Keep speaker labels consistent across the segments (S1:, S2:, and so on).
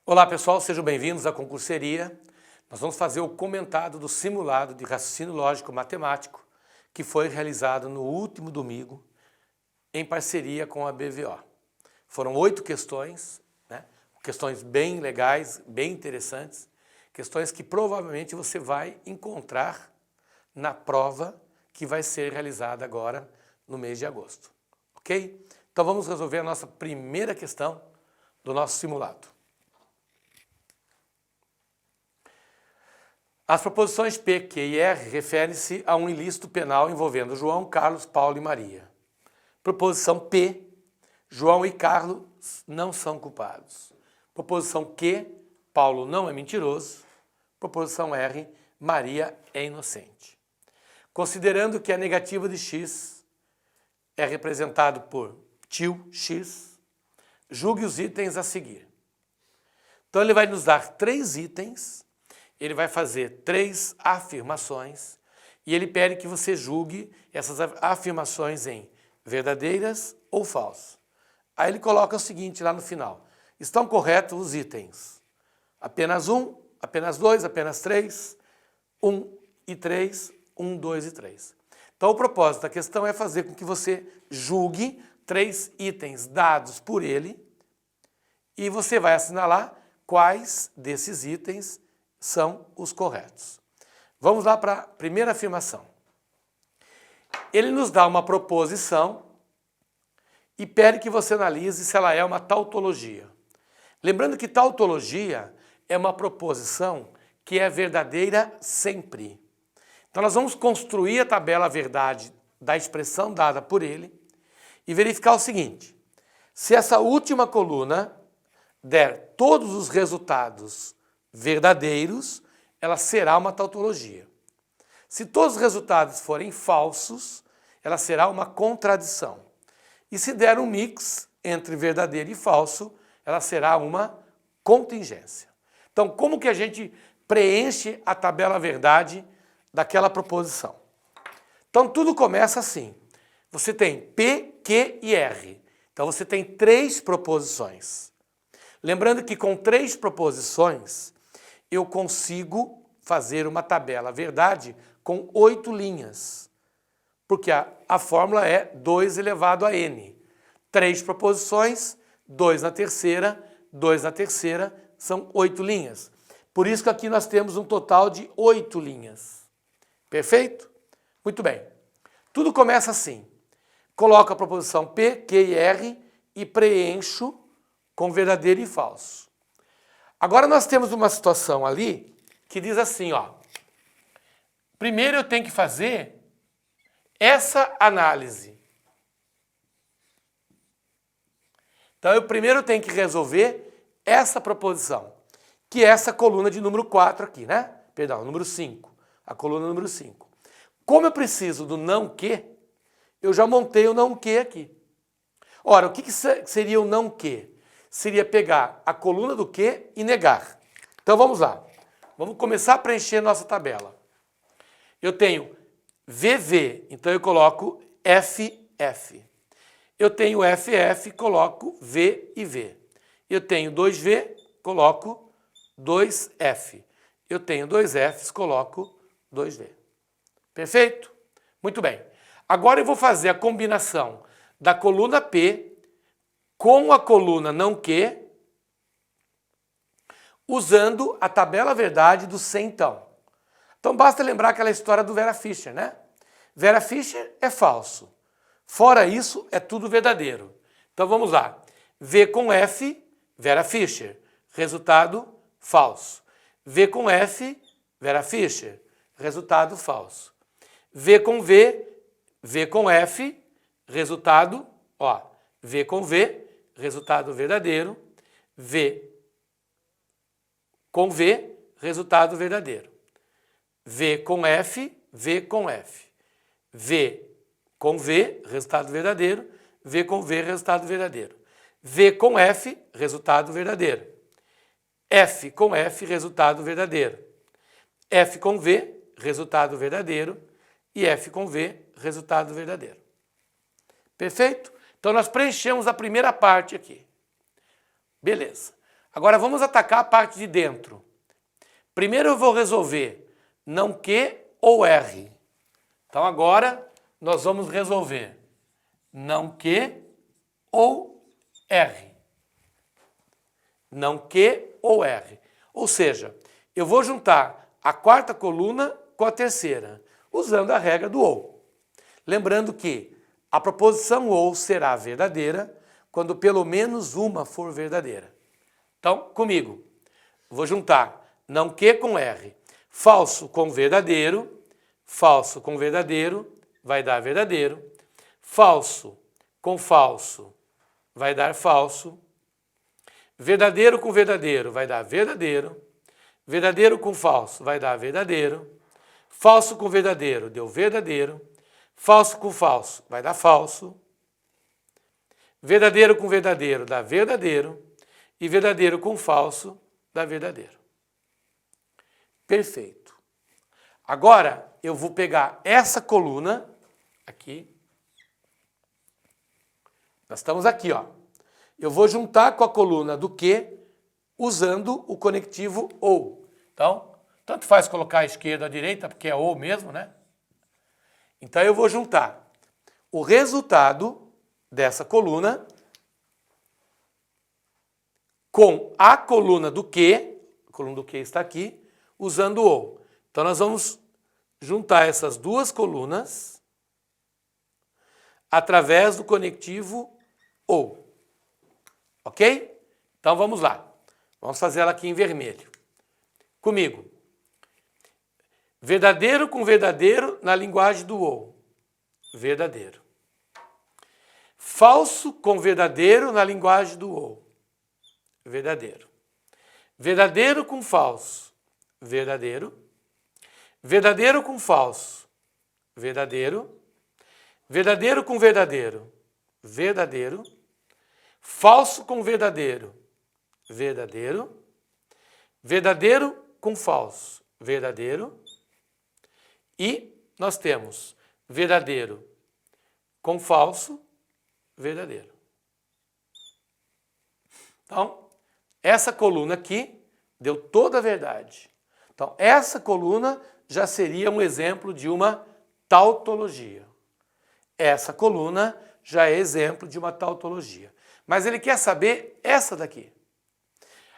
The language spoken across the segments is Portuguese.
S1: Olá pessoal, sejam bem-vindos à Concurseria. Nós vamos fazer o comentário do simulado de raciocínio lógico matemático que foi realizado no último domingo em parceria com a BVO. Foram 8 questões, questões bem legais, bem interessantes, questões que provavelmente você vai encontrar na prova que vai ser realizada agora no mês de agosto, ok? Então vamos resolver a nossa primeira questão do nosso simulado. As proposições P, Q e R referem-se a um ilícito penal envolvendo João, Carlos, Paulo e Maria. Proposição P, João e Carlos não são culpados. Proposição Q, Paulo não é mentiroso. Proposição R, Maria é inocente. Considerando que a negativa de x é representado por tio x, julgue os itens a seguir. Então ele vai nos dar 3 itens. Ele vai fazer 3 afirmações e ele pede que você julgue essas afirmações em verdadeiras ou falsas. Aí ele coloca o seguinte lá no final: estão corretos os itens? Apenas 1, apenas 2, apenas 3, 1 e 3, 1, 2 e 3. Então o propósito da questão é fazer com que você julgue 3 itens dados por ele e você vai assinalar quais desses itens são os corretos. Vamos lá para a primeira afirmação. Ele nos dá uma proposição e pede que você analise se ela é uma tautologia. Lembrando que tautologia é uma proposição que é verdadeira sempre. Então nós vamos construir a tabela verdade da expressão dada por ele e verificar o seguinte: se essa última coluna der todos os resultados verdadeiros, ela será uma tautologia. Se todos os resultados forem falsos, ela será uma contradição. E se der um mix entre verdadeiro e falso, ela será uma contingência. Então, como que a gente preenche a tabela verdade daquela proposição? Então, tudo começa assim. Você tem P, Q e R. Então, você tem 3 proposições. Lembrando que com 3 proposições, eu consigo fazer uma tabela verdade com 8 linhas, porque a fórmula é 2 elevado a n. 3 proposições, 2 na terceira, 2 na terceira, são 8 linhas. Por isso que aqui nós temos um total de 8 linhas. Perfeito? Muito bem. Tudo começa assim. Coloco a proposição P, Q e R e preencho com verdadeiro e falso. Agora nós temos uma situação ali que diz assim, ó. Primeiro eu tenho que fazer essa análise. Então eu primeiro tenho que resolver essa proposição, que é essa coluna de número 4 aqui, né? Perdão, número 5. A coluna número 5. Como eu preciso do não que, eu já montei o não que aqui. Ora, o que seria o não que? Seria pegar a coluna do que e negar. Então vamos lá. Vamos começar a preencher nossa tabela. Eu tenho VV, então eu coloco FF. Eu tenho FF, coloco V e V. Eu tenho 2V, coloco 2F. Eu tenho 2Fs, coloco 2V. Perfeito? Muito bem. Agora eu vou fazer a combinação da coluna P com a coluna não que, usando a tabela verdade do C então. Então basta lembrar aquela história do Vera Fischer, né? Vera Fischer é falso. Fora isso, é tudo verdadeiro. Então vamos lá. V com F, Vera Fischer. Resultado, falso. V com F, Vera Fischer. Resultado, falso. V com V, V com F, resultado, ó. V com V, resultado verdadeiro. V com V, resultado verdadeiro. V com F, V com F. V com V, resultado verdadeiro. V com V, resultado verdadeiro. V com F, resultado verdadeiro. F com F, resultado verdadeiro. F com V, resultado verdadeiro. E F com V, resultado verdadeiro. Perfeito? Então nós preenchemos a primeira parte aqui. Beleza. Agora vamos atacar a parte de dentro. Primeiro eu vou resolver não Q ou R. Então agora nós vamos resolver não Q ou R. Não Q ou R. Ou seja, eu vou juntar a quarta coluna com a terceira, usando a regra do ou. Lembrando que a proposição ou será verdadeira quando pelo menos uma for verdadeira. Então, comigo, vou juntar não Q com R. Falso com verdadeiro vai dar verdadeiro. Falso com falso vai dar falso. Verdadeiro com verdadeiro vai dar verdadeiro. Verdadeiro com falso vai dar verdadeiro. Falso com verdadeiro deu verdadeiro. Falso com falso vai dar falso. Verdadeiro com verdadeiro dá verdadeiro. E verdadeiro com falso dá verdadeiro. Perfeito. Agora eu vou pegar essa coluna aqui. Nós estamos aqui, ó. Eu vou juntar com a coluna do Q usando o conectivo ou. Então, tanto faz colocar a esquerda à direita, porque é ou mesmo, né? Então eu vou juntar o resultado dessa coluna com a coluna do Q, a coluna do Q está aqui, usando o ou. Então nós vamos juntar essas duas colunas através do conectivo ou. Ok? Então vamos lá. Vamos fazer ela aqui em vermelho. Comigo. Verdadeiro com verdadeiro na linguagem do ou. Verdadeiro. Falso com verdadeiro na linguagem do ou. Verdadeiro. Verdadeiro com falso. Verdadeiro. Verdadeiro com falso. Verdadeiro. Verdadeiro com verdadeiro. Verdadeiro. Falso com verdadeiro. Verdadeiro. Verdadeiro com falso. Verdadeiro. E nós temos verdadeiro com falso. Verdadeiro. Então, essa coluna aqui deu toda a verdade. Então, essa coluna já seria um exemplo de uma tautologia. Essa coluna já é exemplo de uma tautologia. Mas ele quer saber essa daqui.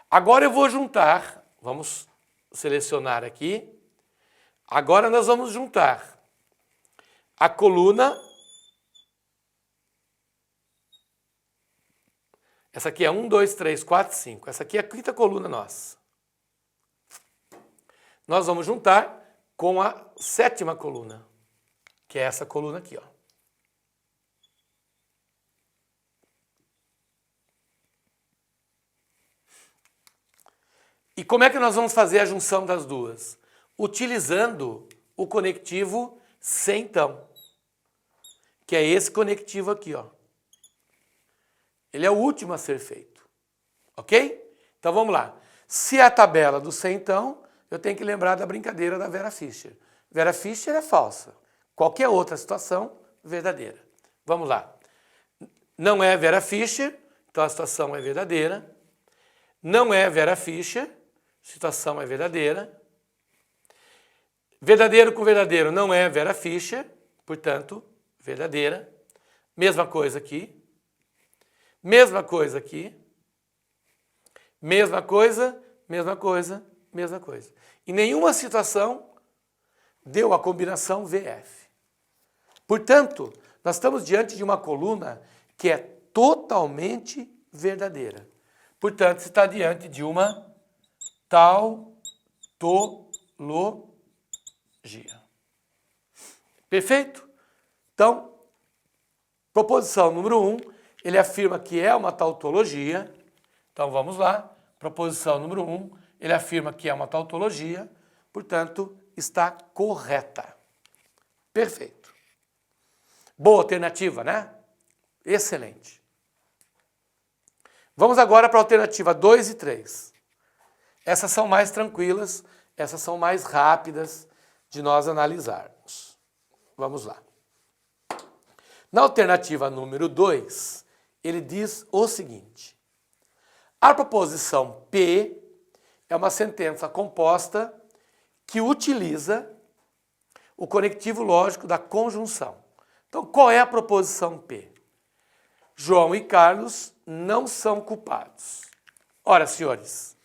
S1: Agora eu vou juntar, vamos selecionar aqui. Agora nós vamos juntar a coluna. Essa aqui é 1, 2, 3, 4, 5. Essa aqui é a quinta coluna nossa. Nós vamos juntar com a sétima coluna, que é essa coluna aqui, ó. E como é que nós vamos fazer a junção das duas? Utilizando o conectivo se então, que é esse conectivo aqui, ó. Ele é o último a ser feito, ok? Então vamos lá. Se é a tabela do se então, eu tenho que lembrar da brincadeira da Vera Fischer. Vera Fischer é falsa. Qualquer outra situação, verdadeira. Vamos lá. Não é Vera Fischer, então a situação é verdadeira. Não é Vera Fischer, situação é verdadeira. Verdadeiro com verdadeiro não é Vera Fischer, portanto, verdadeira. Mesma coisa aqui. Mesma coisa aqui. Mesma coisa, mesma coisa, mesma coisa. Em nenhuma situação deu a combinação VF. Portanto, nós estamos diante de uma coluna que é totalmente verdadeira. Portanto, se está diante de uma tautologia. Perfeito? Então, proposição número 1, ele afirma que é uma tautologia. Então, vamos lá. Proposição número 1, ele afirma que é uma tautologia, portanto, está correta. Perfeito. Boa alternativa, né? Excelente. Vamos agora para a alternativa 2 e 3. Essas são mais tranquilas, essas são mais rápidas de nós analisarmos. Vamos lá. Na alternativa número 2, ele diz o seguinte: A proposição P é uma sentença composta que utiliza o conectivo lógico da conjunção. Então, qual é a proposição P? João e Carlos não são culpados. Ora, senhores,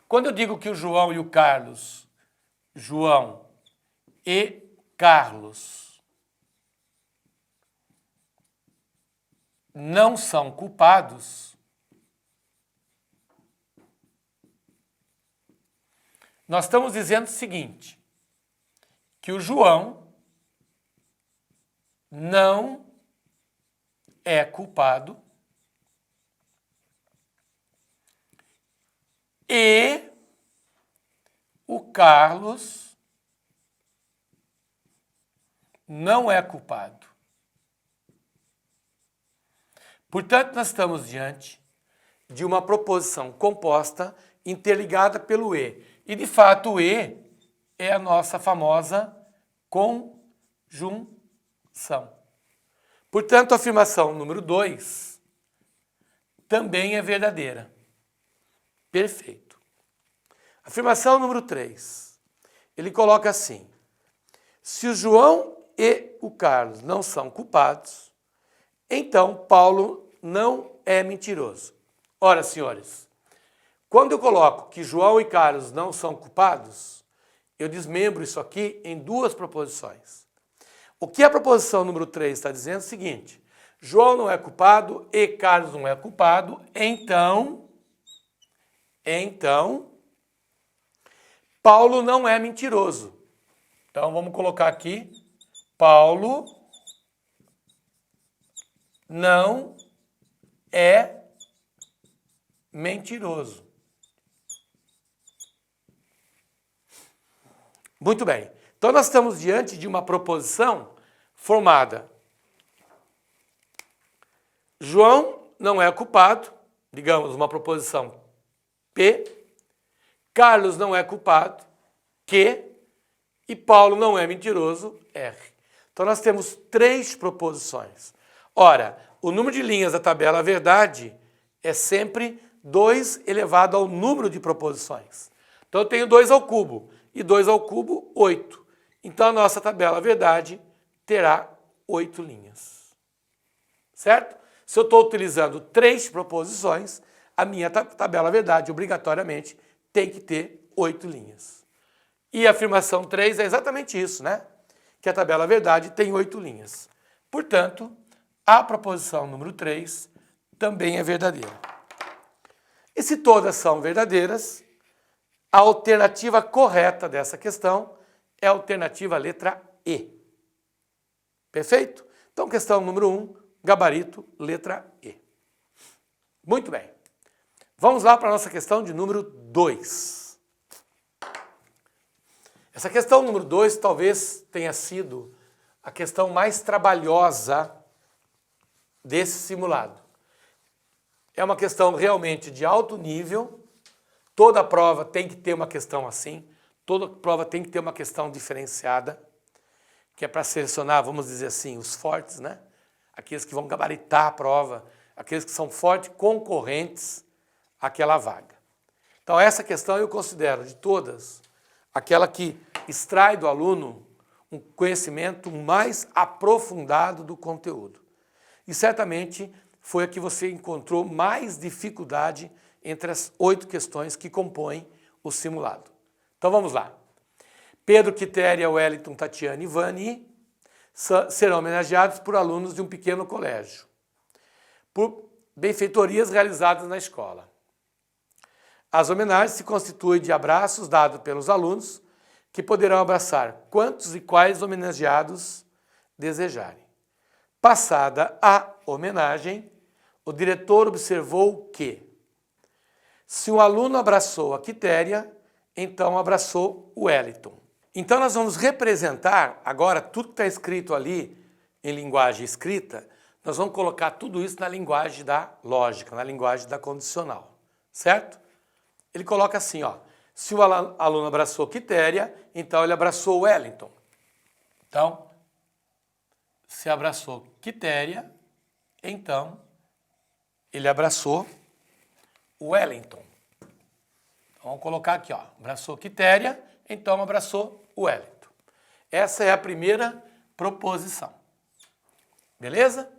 S1: quando eu digo que o João e o Carlos, João e Carlos não são culpados, nós estamos dizendo o seguinte, que o João não é culpado e o Carlos não é culpado. Portanto, nós estamos diante de uma proposição composta interligada pelo E. E, de fato, o E é a nossa famosa conjunção. Portanto, a afirmação número 2 também é verdadeira. Perfeito. Afirmação número 3. Ele coloca assim: se o João e o Carlos não são culpados, então Paulo não é mentiroso. Ora, senhores, quando eu coloco que João e Carlos não são culpados, eu desmembro isso aqui em duas proposições. O que a proposição número 3 está dizendo é o seguinte: João não é culpado e Carlos não é culpado, então, Paulo não é mentiroso. Então, vamos colocar aqui, Paulo não é mentiroso. Muito bem. Então, nós estamos diante de uma proposição formada. João não é culpado, digamos, uma proposição P. Carlos não é culpado, Q. E Paulo não é mentiroso, R. Então, nós temos 3 proposições. Ora, o número de linhas da tabela verdade é sempre 2 elevado ao número de proposições. Então, eu tenho 2 ao cubo. E 2 ao cubo, 8. Então, a nossa tabela verdade terá 8 linhas. Certo? Se eu estou utilizando 3 proposições, a minha tabela verdade, obrigatoriamente, tem que ter 8 linhas. E a afirmação 3 é exatamente isso, né? Que a tabela verdade tem 8 linhas. Portanto, a proposição número 3 também é verdadeira. E se todas são verdadeiras, a alternativa correta dessa questão é a alternativa letra E. Perfeito? Então, questão número 1, gabarito, letra E. Muito bem. Vamos lá para a nossa questão de número 2. Essa questão número 2 talvez tenha sido a questão mais trabalhosa desse simulado. É uma questão realmente de alto nível. Toda prova tem que ter uma questão assim. Toda prova tem que ter uma questão diferenciada, que é para selecionar, vamos dizer assim, os fortes, né? Aqueles que vão gabaritar a prova, aqueles que são fortes concorrentes àquela vaga. Então, essa questão eu considero, de todas, aquela que extrai do aluno um conhecimento mais aprofundado do conteúdo. E certamente foi a que você encontrou mais dificuldade entre as 8 questões que compõem o simulado. Então vamos lá. Pedro, Quitéria, Wellington, Tatiana e Vani serão homenageados por alunos de um pequeno colégio, por benfeitorias realizadas na escola. As homenagens se constituem de abraços dados pelos alunos, que poderão abraçar quantos e quais homenageados desejarem. Passada a homenagem, o diretor observou que, se um aluno abraçou a Quitéria, então abraçou o Wellington. Então nós vamos representar agora tudo que está escrito ali em linguagem escrita, nós vamos colocar tudo isso na linguagem da lógica, na linguagem da condicional, certo? Ele coloca assim, ó, se o aluno abraçou Quitéria, então ele abraçou o Wellington. Então, se abraçou Quitéria, então ele abraçou Wellington. Então, vamos colocar aqui, ó, abraçou Quitéria, então abraçou Wellington. Essa é a primeira proposição. Beleza?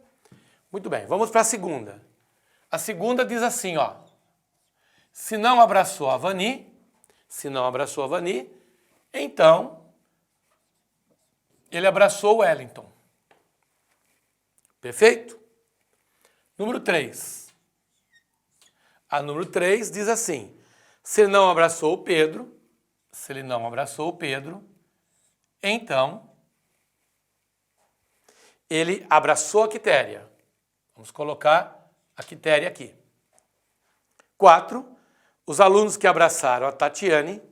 S1: Muito bem, vamos para a segunda. A segunda diz assim, ó. Se não abraçou a Vani, então ele abraçou Wellington. Perfeito? Número 3. A número 3 diz assim, se ele não abraçou o Pedro, então ele abraçou a Quitéria. Vamos colocar a Quitéria aqui. 4. Os alunos que abraçaram a Tatiane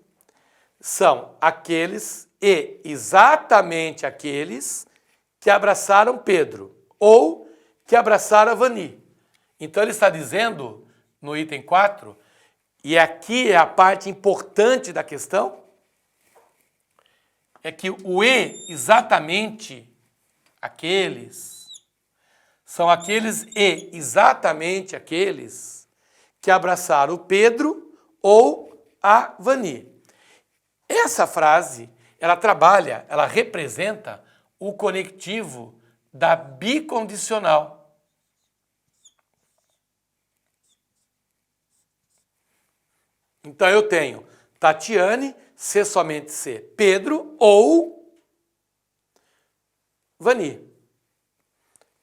S1: são aqueles e exatamente aqueles que abraçaram Pedro ou que abraçaram a Vani. Então ele está dizendo no item 4, e aqui é a parte importante da questão, é que o e exatamente aqueles são aqueles e exatamente aqueles que abraçaram o Pedro ou a Vani. Essa frase, ela representa o conectivo da bicondicional. Então eu tenho Tatiane, se somente se, Pedro ou Vani.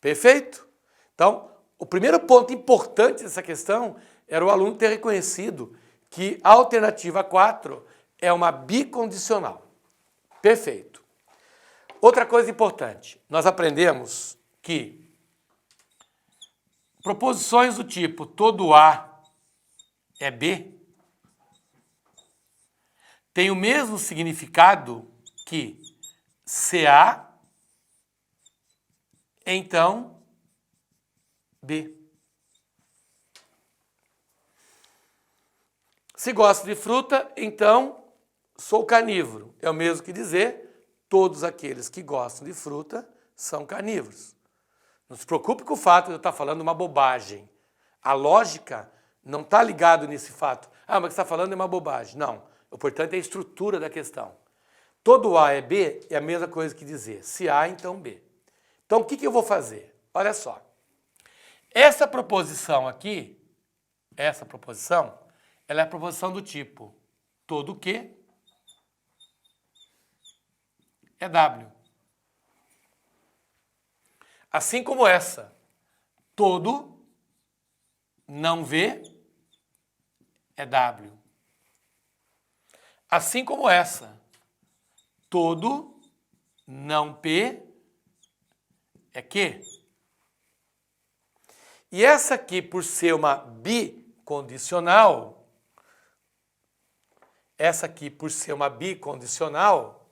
S1: Perfeito? Então, o primeiro ponto importante dessa questão era o aluno ter reconhecido que a alternativa 4 é uma bicondicional. Perfeito. Outra coisa importante, nós aprendemos que proposições do tipo todo A é B tem o mesmo significado que se A, então B. Se gosto de fruta, então sou carnívoro. É o mesmo que dizer, todos aqueles que gostam de fruta são carnívoros. Não se preocupe com o fato de eu estar falando uma bobagem. A lógica não está ligada nesse fato. Ah, mas o que você está falando é uma bobagem. Não. O importante é a estrutura da questão. Todo A é B é a mesma coisa que dizer se A, então B. Então, o que eu vou fazer? Olha só. Essa proposição aqui, ela é a proposição do tipo todo Q é W. Assim como essa, todo não V é W. Assim como essa, todo não P é Q. E essa aqui, por ser uma bicondicional,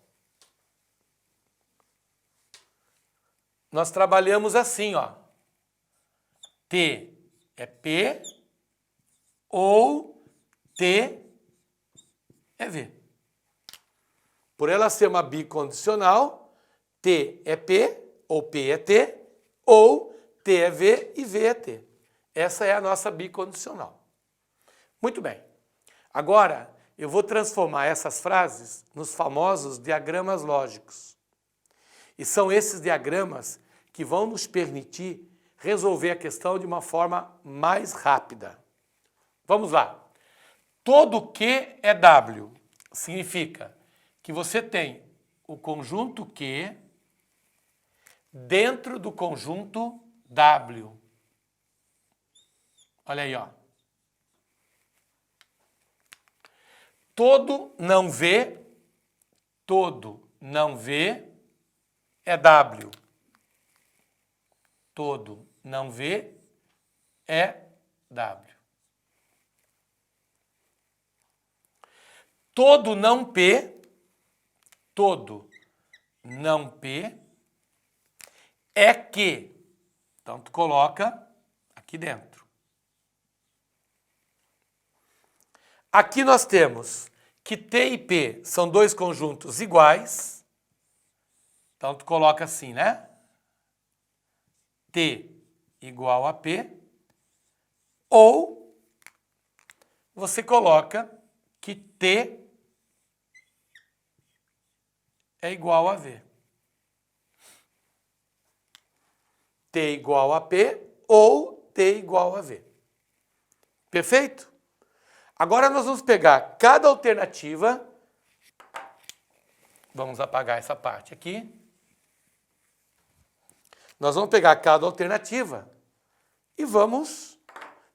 S1: nós trabalhamos assim, ó. T é P ou T é V. Por ela ser uma bicondicional, T é P ou P é T, ou T é V e V é T. Essa é a nossa bicondicional. Muito bem. Agora, eu vou transformar essas frases nos famosos diagramas lógicos. E são esses diagramas que vão nos permitir resolver a questão de uma forma mais rápida. Vamos lá. Todo Q é W. Significa que você tem o conjunto Q dentro do conjunto W. Olha aí, ó. Todo não V é W. Todo não V é W. Todo não P é Q. Então, tu coloca aqui dentro. Aqui nós temos que T e P são dois conjuntos iguais. Então, tu coloca assim, né? T igual a P. Ou você coloca que T é igual a V. T igual a P ou T igual a V. Perfeito? Agora nós vamos pegar cada alternativa. Vamos apagar essa parte aqui. Nós vamos pegar cada alternativa e vamos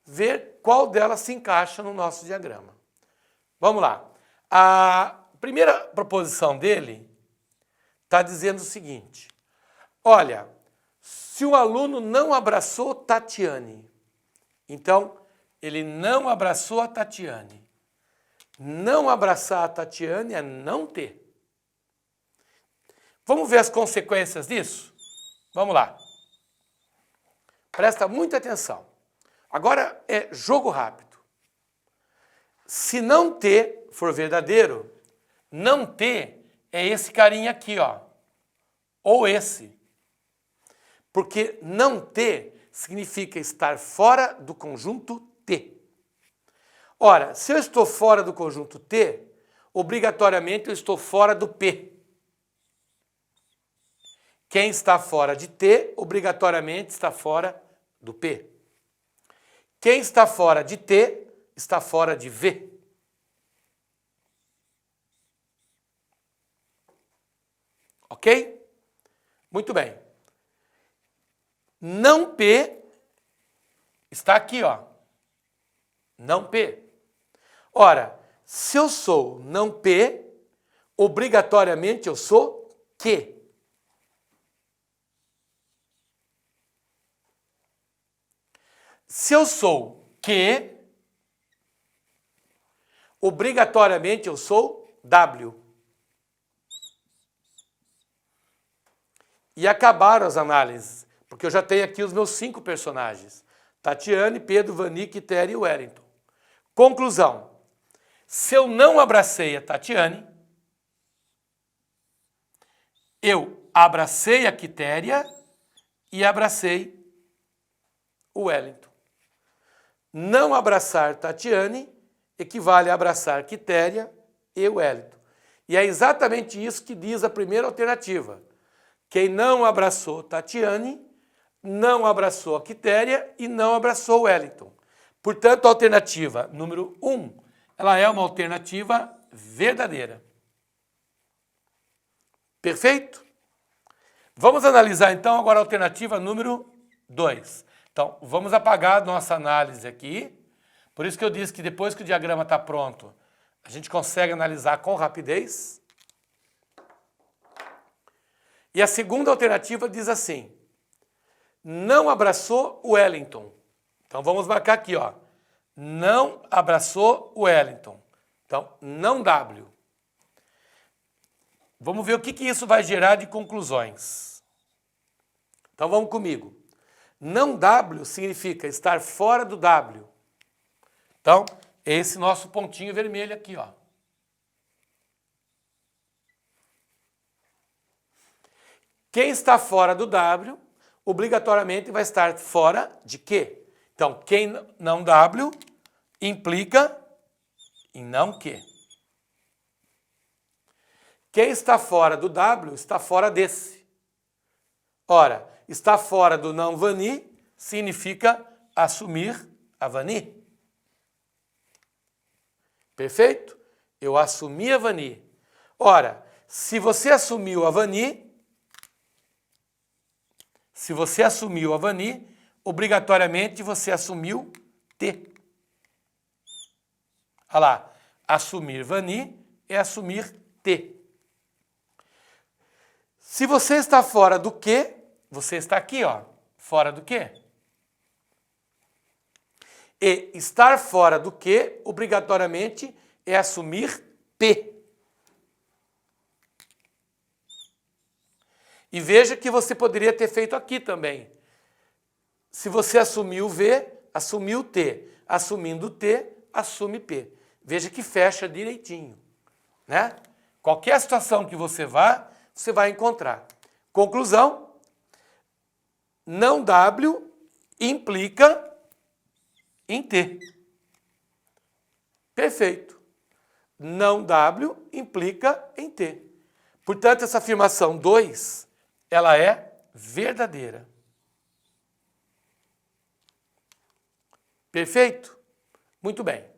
S1: ver qual delas se encaixa no nosso diagrama. Vamos lá. A primeira proposição dele está dizendo o seguinte. Olha, se o aluno não abraçou Tatiane, então ele não abraçou a Tatiane. Não abraçar a Tatiane é não ter. Vamos ver as consequências disso? Vamos lá. Presta muita atenção. Agora é jogo rápido. Se não ter for verdadeiro, não ter é esse carinha aqui, ó. Ou esse. Porque não ter significa estar fora do conjunto T. Ora, se eu estou fora do conjunto T, obrigatoriamente eu estou fora do P. Quem está fora de T, obrigatoriamente está fora do P. Quem está fora de T, está fora de V. Ok? Muito bem. Não P está aqui, ó. Não P. Ora, se eu sou não P, obrigatoriamente eu sou Q. Se eu sou Q, obrigatoriamente eu sou W. E acabaram as análises, porque eu já tenho aqui os meus 5 personagens. Tatiane, Pedro, Vani, Quitéria e Wellington. Conclusão. Se eu não abracei a Tatiane, eu abracei a Quitéria e abracei o Wellington. Não abraçar Tatiane equivale a abraçar Quitéria e Wellington. E é exatamente isso que diz a primeira alternativa. Quem não abraçou Tatiane, não abraçou a Quitéria e não abraçou o Wellington. Portanto, a alternativa número 1, ela é uma alternativa verdadeira. Perfeito? Vamos analisar então agora a alternativa número 2. Então, vamos apagar a nossa análise aqui. Por isso que eu disse que depois que o diagrama está pronto, a gente consegue analisar com rapidez. E a segunda alternativa diz assim, não abraçou o Wellington. Então, vamos marcar aqui, ó. Não abraçou o Wellington. Então, não W. Vamos ver o que isso vai gerar de conclusões. Então, vamos comigo. Não W significa estar fora do W. Então, esse nosso pontinho vermelho aqui, ó. Quem está fora do W, obrigatoriamente vai estar fora de Q. Então, quem não W implica em não Q. Quem está fora do W está fora desse. Ora, estar fora do não Vani significa assumir a Vani. Perfeito? Eu assumi a Vani. Ora, se você assumiu a Vani, obrigatoriamente você assumiu T. Olha lá, assumir Vani é assumir T. Se você está fora do Q, você está aqui, ó, fora do Q. E estar fora do Q, obrigatoriamente, é assumir P. E veja que você poderia ter feito aqui também. Se você assumiu V, assumiu T. Assumindo T, assume P. Veja que fecha direitinho, né? Qualquer situação que você vai encontrar. Conclusão, não W implica em T. Perfeito. Não W implica em T. Portanto, essa afirmação 2, ela é verdadeira. Perfeito? Muito bem.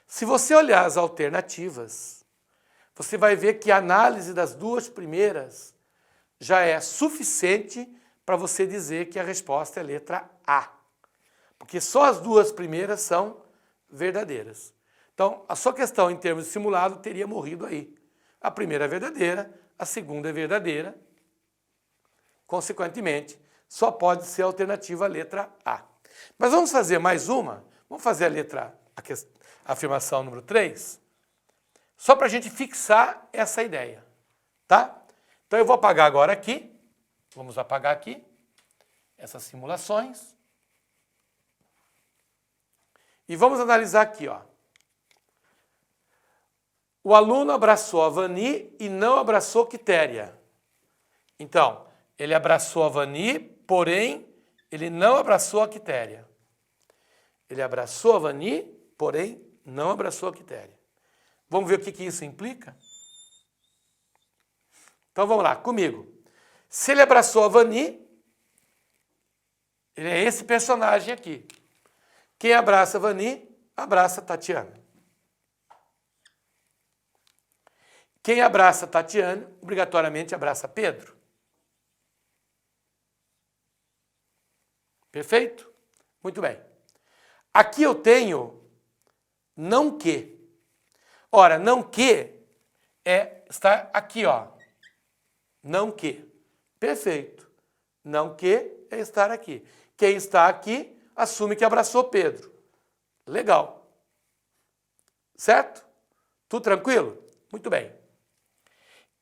S1: Se você olhar as alternativas, você vai ver que a análise das duas primeiras já é suficiente para você dizer que a resposta é letra A. Porque só as duas primeiras são verdadeiras. Então, a sua questão em termos de simulado teria morrido aí. A primeira é verdadeira, a segunda é verdadeira. Consequentemente, só pode ser a alternativa letra A. Mas vamos fazer mais uma? Vamos fazer a afirmação número 3? Só para a gente fixar essa ideia, tá? Então eu vou apagar agora aqui, vamos apagar aqui, essas simulações. E vamos analisar aqui, ó. O aluno abraçou a Vani e não abraçou Quitéria. Então, ele abraçou a Vani, porém, ele não abraçou a Quitéria. Ele abraçou a Vani, porém, não abraçou a Quitéria. Vamos ver o que isso implica? Então, vamos lá, comigo. Se ele abraçou a Vani, ele é esse personagem aqui. Quem abraça a Vani, abraça a Tatiana. Quem abraça a Tatiana, obrigatoriamente abraça Pedro. Perfeito? Muito bem. Aqui eu tenho não que. Ora, não que está aqui, ó. Não que. Perfeito. Não que é estar aqui. Quem está aqui assume que abraçou Pedro. Legal. Certo? Tudo tranquilo? Muito bem.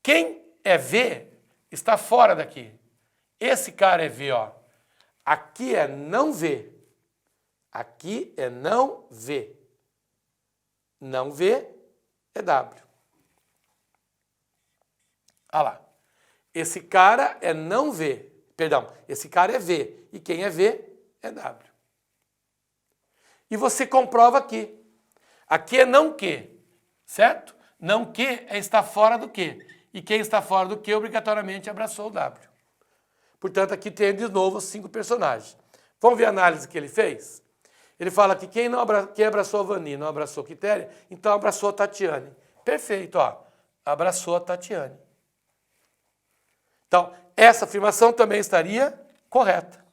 S1: Quem é V está fora daqui. Esse cara é V, ó. Aqui é não V. Aqui é não V. Não V é W. Olha lá. Esse cara é não V. Perdão, esse cara é V. E quem é V é W. E você comprova aqui. Aqui é não que. Certo? Não que é estar fora do que. E quem está fora do que obrigatoriamente abraçou o W. Portanto, aqui tem de novo os 5 personagens. Vamos ver a análise que ele fez? Ele fala que quem abraçou a Vani não abraçou a Quitéria, então abraçou a Tatiane. Perfeito, ó. Abraçou a Tatiane. Então, essa afirmação também estaria correta.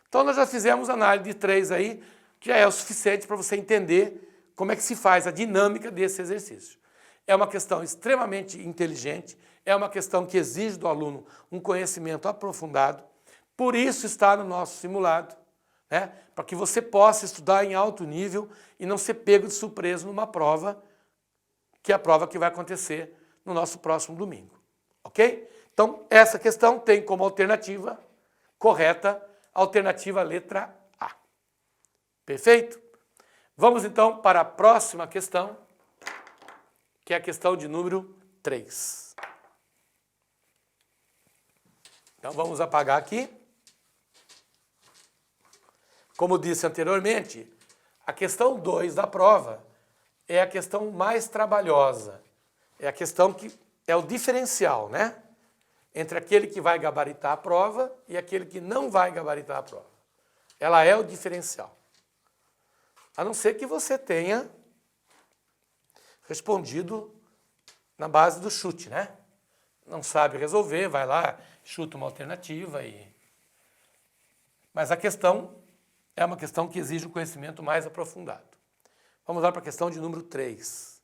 S1: Então, nós já fizemos análise de 3 aí, que já é o suficiente para você entender como é que se faz a dinâmica desse exercício. É uma questão extremamente inteligente, é uma questão que exige do aluno um conhecimento aprofundado, por isso está no nosso simulado, né? Para que você possa estudar em alto nível e não ser pego de surpresa numa prova, que é a prova que vai acontecer no nosso próximo domingo, ok? Então, essa questão tem como alternativa correta a alternativa letra A. Perfeito? Vamos então para a próxima questão, que é a questão de número 3. Então, vamos apagar aqui. Como disse anteriormente, a questão 2 da prova é a questão mais trabalhosa. É a questão que é o diferencial, né? Entre aquele que vai gabaritar a prova e aquele que não vai gabaritar a prova. Ela é o diferencial. A não ser que você tenha respondido na base do chute, né? Não sabe resolver, vai lá, chuta uma alternativa e... Mas a questão é uma questão que exige um conhecimento mais aprofundado. Vamos lá para a questão de número 3.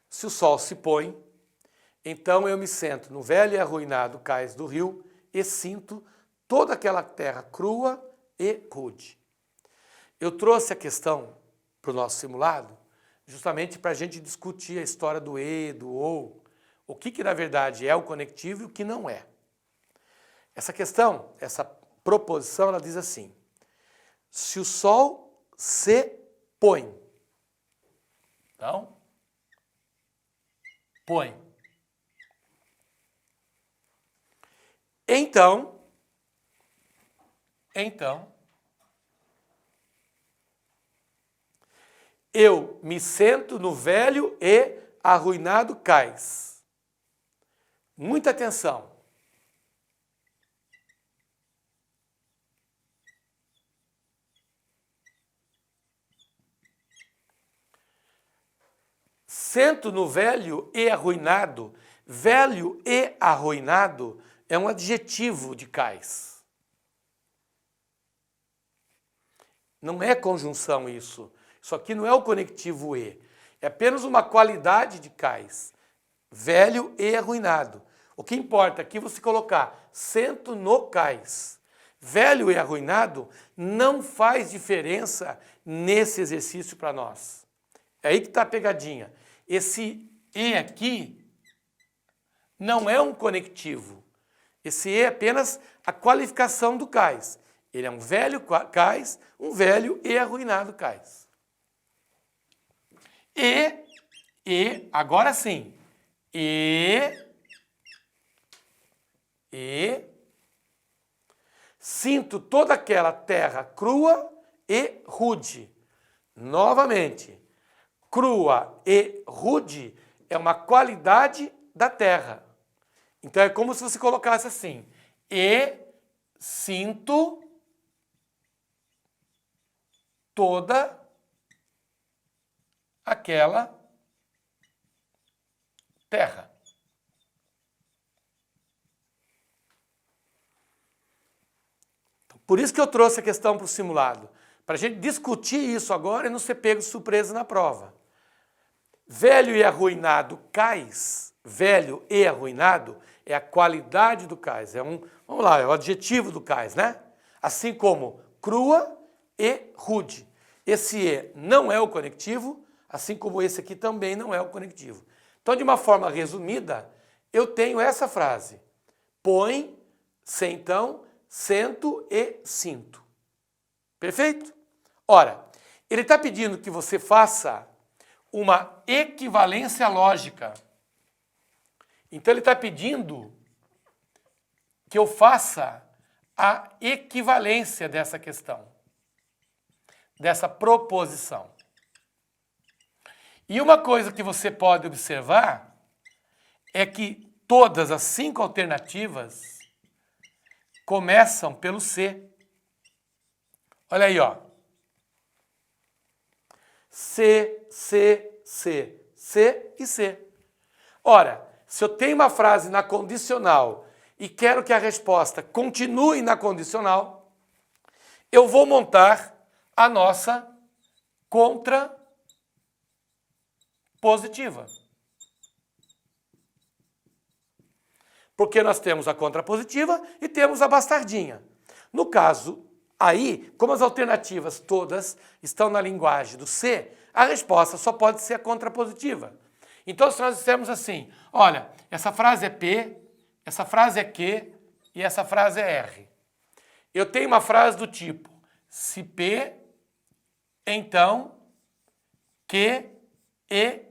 S1: Se o sol se põe, então eu me sento no velho e arruinado cais do rio e sinto toda aquela terra crua e rude. Eu trouxe a questão para o nosso simulado justamente para a gente discutir a história do e, do ou, o que na verdade é o conectivo e o que não é. Essa questão, essa proposição, ela diz assim: se o sol se põe, então, põe. Então, Eu me sento no velho e arruinado cais. Muita atenção. Sento no velho e arruinado. Velho e arruinado é um adjetivo de cais. Não é conjunção isso. Isso aqui não é o conectivo e. É apenas uma qualidade de cais. Velho e arruinado. O que importa aqui é você colocar sento no cais. Velho e arruinado não faz diferença nesse exercício para nós. É aí que está a pegadinha. Esse e aqui não é um conectivo. Esse e é apenas a qualificação do cais. Ele é um velho cais, um velho e arruinado cais. Agora sim. Sinto toda aquela terra crua e rude. Novamente. Crua e rude é uma qualidade da terra. Então é como se você colocasse assim: e sinto toda aquela terra. Por isso que eu trouxe a questão para o simulado, para a gente discutir isso agora e não ser pego de surpresa na prova. Velho e arruinado cais, velho e arruinado é a qualidade do cais, é vamos lá, é o adjetivo do cais, né? Assim como crua e rude. Esse e não é o conectivo, assim como esse aqui também não é o conectivo. Então, de uma forma resumida, eu tenho essa frase: põe, sentão, sento e sinto. Perfeito? Ora, ele está pedindo que você faça uma equivalência lógica. Então ele está pedindo que eu faça a equivalência dessa questão, dessa proposição. E uma coisa que você pode observar é que todas as 5 alternativas começam pelo C. Olha aí, ó. C e C. Ora, se eu tenho uma frase na condicional e quero que a resposta continue na condicional, eu vou montar a nossa contrapositiva. Porque nós temos a contrapositiva e temos a bastardinha. No caso, aí, como as alternativas todas estão na linguagem do C, a resposta só pode ser a contrapositiva. Então, se nós dissermos assim, olha, essa frase é P, essa frase é Q e essa frase é R. Eu tenho uma frase do tipo, se P, então Q e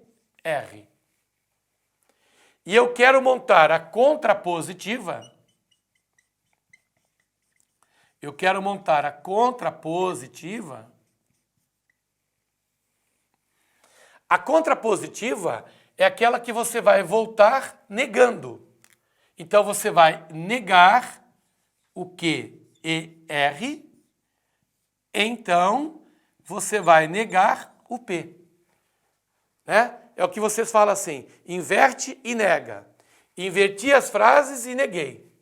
S1: R. E eu quero montar a contrapositiva. A contrapositiva é aquela que você vai voltar negando. Então, você vai negar o Q e R, então você vai negar o P. Né? É o que vocês falam assim, inverte e nega. Inverti as frases e neguei.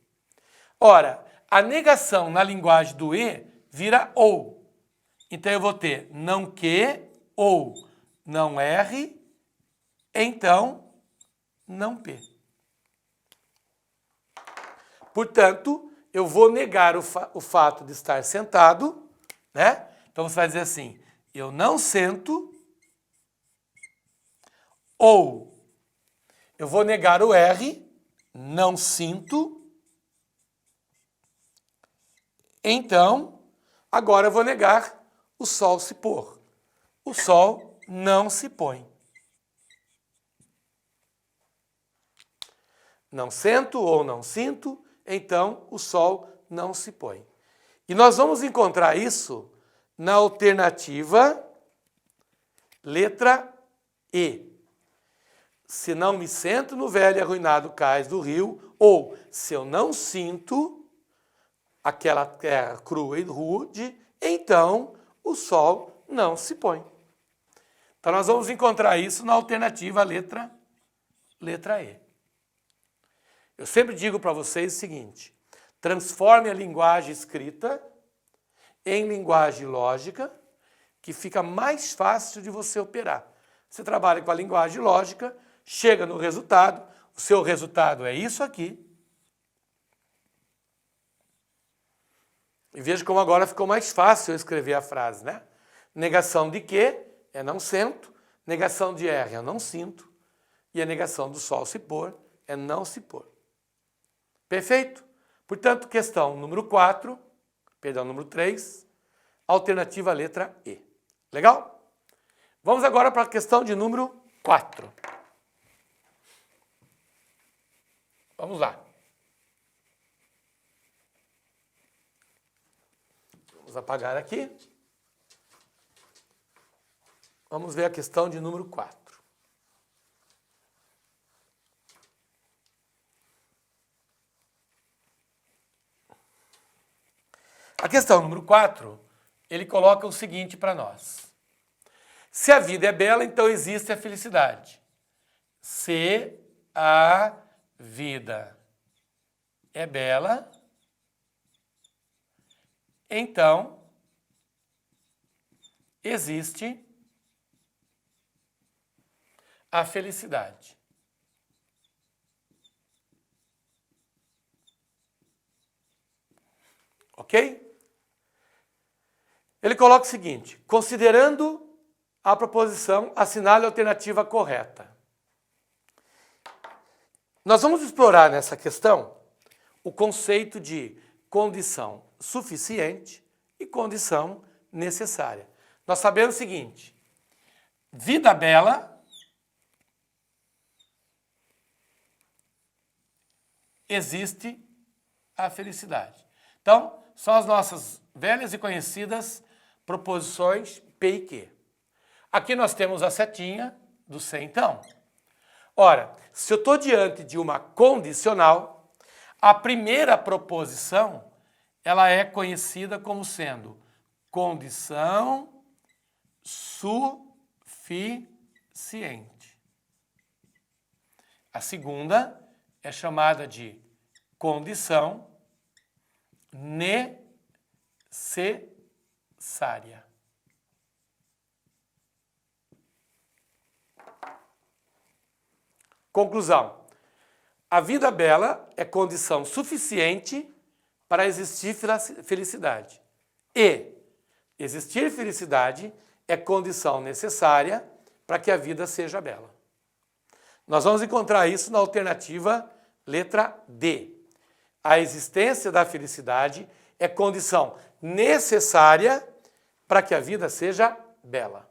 S1: Ora, a negação na linguagem do E vira ou. Então, eu vou ter não Q ou não R, então não P. Portanto, eu vou negar o fato de estar sentado, né? Então, você vai dizer assim, eu não sento, ou eu vou negar o R, não sinto, então, agora eu vou negar o sol se pôr. O sol não se põe. Não sento ou não sinto, então o sol não se põe. E nós vamos encontrar isso na alternativa Letra E. Se não me sento no velho e arruinado cais do rio, ou se eu não sinto aquela terra crua e rude, então o sol não se põe. Então nós vamos encontrar isso na alternativa letra E. Eu sempre digo para vocês o seguinte: transforme a linguagem escrita em linguagem lógica, que fica mais fácil de você operar. Você trabalha com a linguagem lógica, chega no resultado, o seu resultado é isso aqui. E veja como agora ficou mais fácil eu escrever a frase, né? Negação de que é não sento, negação de R é não sinto, e a negação do sol se pôr é não se pôr. Perfeito? Portanto, questão número 3, alternativa letra E. Legal? Vamos agora para a questão de número 4. Vamos lá. Vamos apagar aqui. Vamos ver a questão de número 4. A questão número 4, ele coloca o seguinte para nós. Se a vida é bela, então existe a felicidade. Se a vida é bela, então existe a felicidade. Ok? Ele coloca o seguinte: considerando a proposição, assinale a alternativa correta. Nós vamos explorar nessa questão o conceito de condição suficiente e condição necessária. Nós sabemos o seguinte: vida bela existe a felicidade. Então, são as nossas velhas e conhecidas proposições P e Q. Aqui nós temos a setinha do se então. Ora, se eu estou diante de uma condicional, a primeira proposição ela é conhecida como sendo condição suficiente. A segunda é chamada de condição necessária. Conclusão: a vida bela é condição suficiente para existir felicidade. E existir felicidade é condição necessária para que a vida seja bela. Nós vamos encontrar isso na alternativa letra D. A existência da felicidade é condição necessária para que a vida seja bela.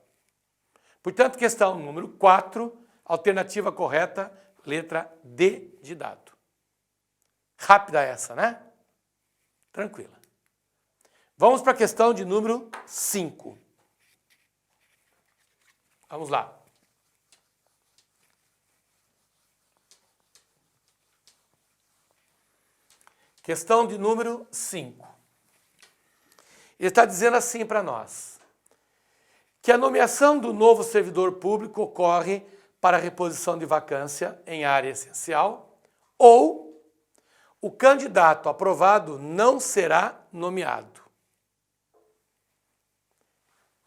S1: Portanto, questão número 4, alternativa correta, letra D de dado. Rápida essa, né? Tranquila. Vamos para a questão de número 5. Vamos lá. Questão de número 5. Ele está dizendo assim para nós: que a nomeação do novo servidor público ocorre para reposição de vacância em área essencial ou o candidato aprovado não será nomeado.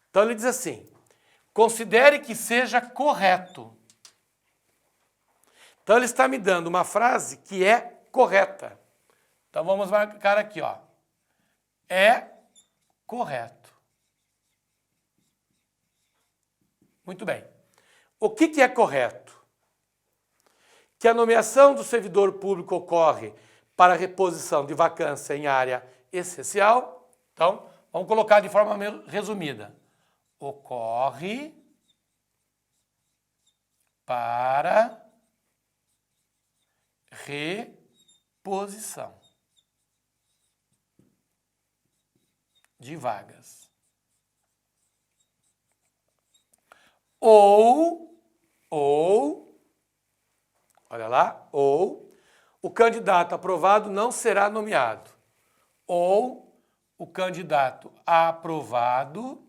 S1: Então ele diz assim: considere que seja correto. Então ele está me dando uma frase que é correta. Então vamos marcar aqui, ó. É correto. Muito bem. O que é correto? Que a nomeação do servidor público ocorre para reposição de vacância em área essencial. Então, vamos colocar de forma resumida. Ocorre para reposição de vagas. ou, olha lá, ou o candidato aprovado não será nomeado. Ou o candidato aprovado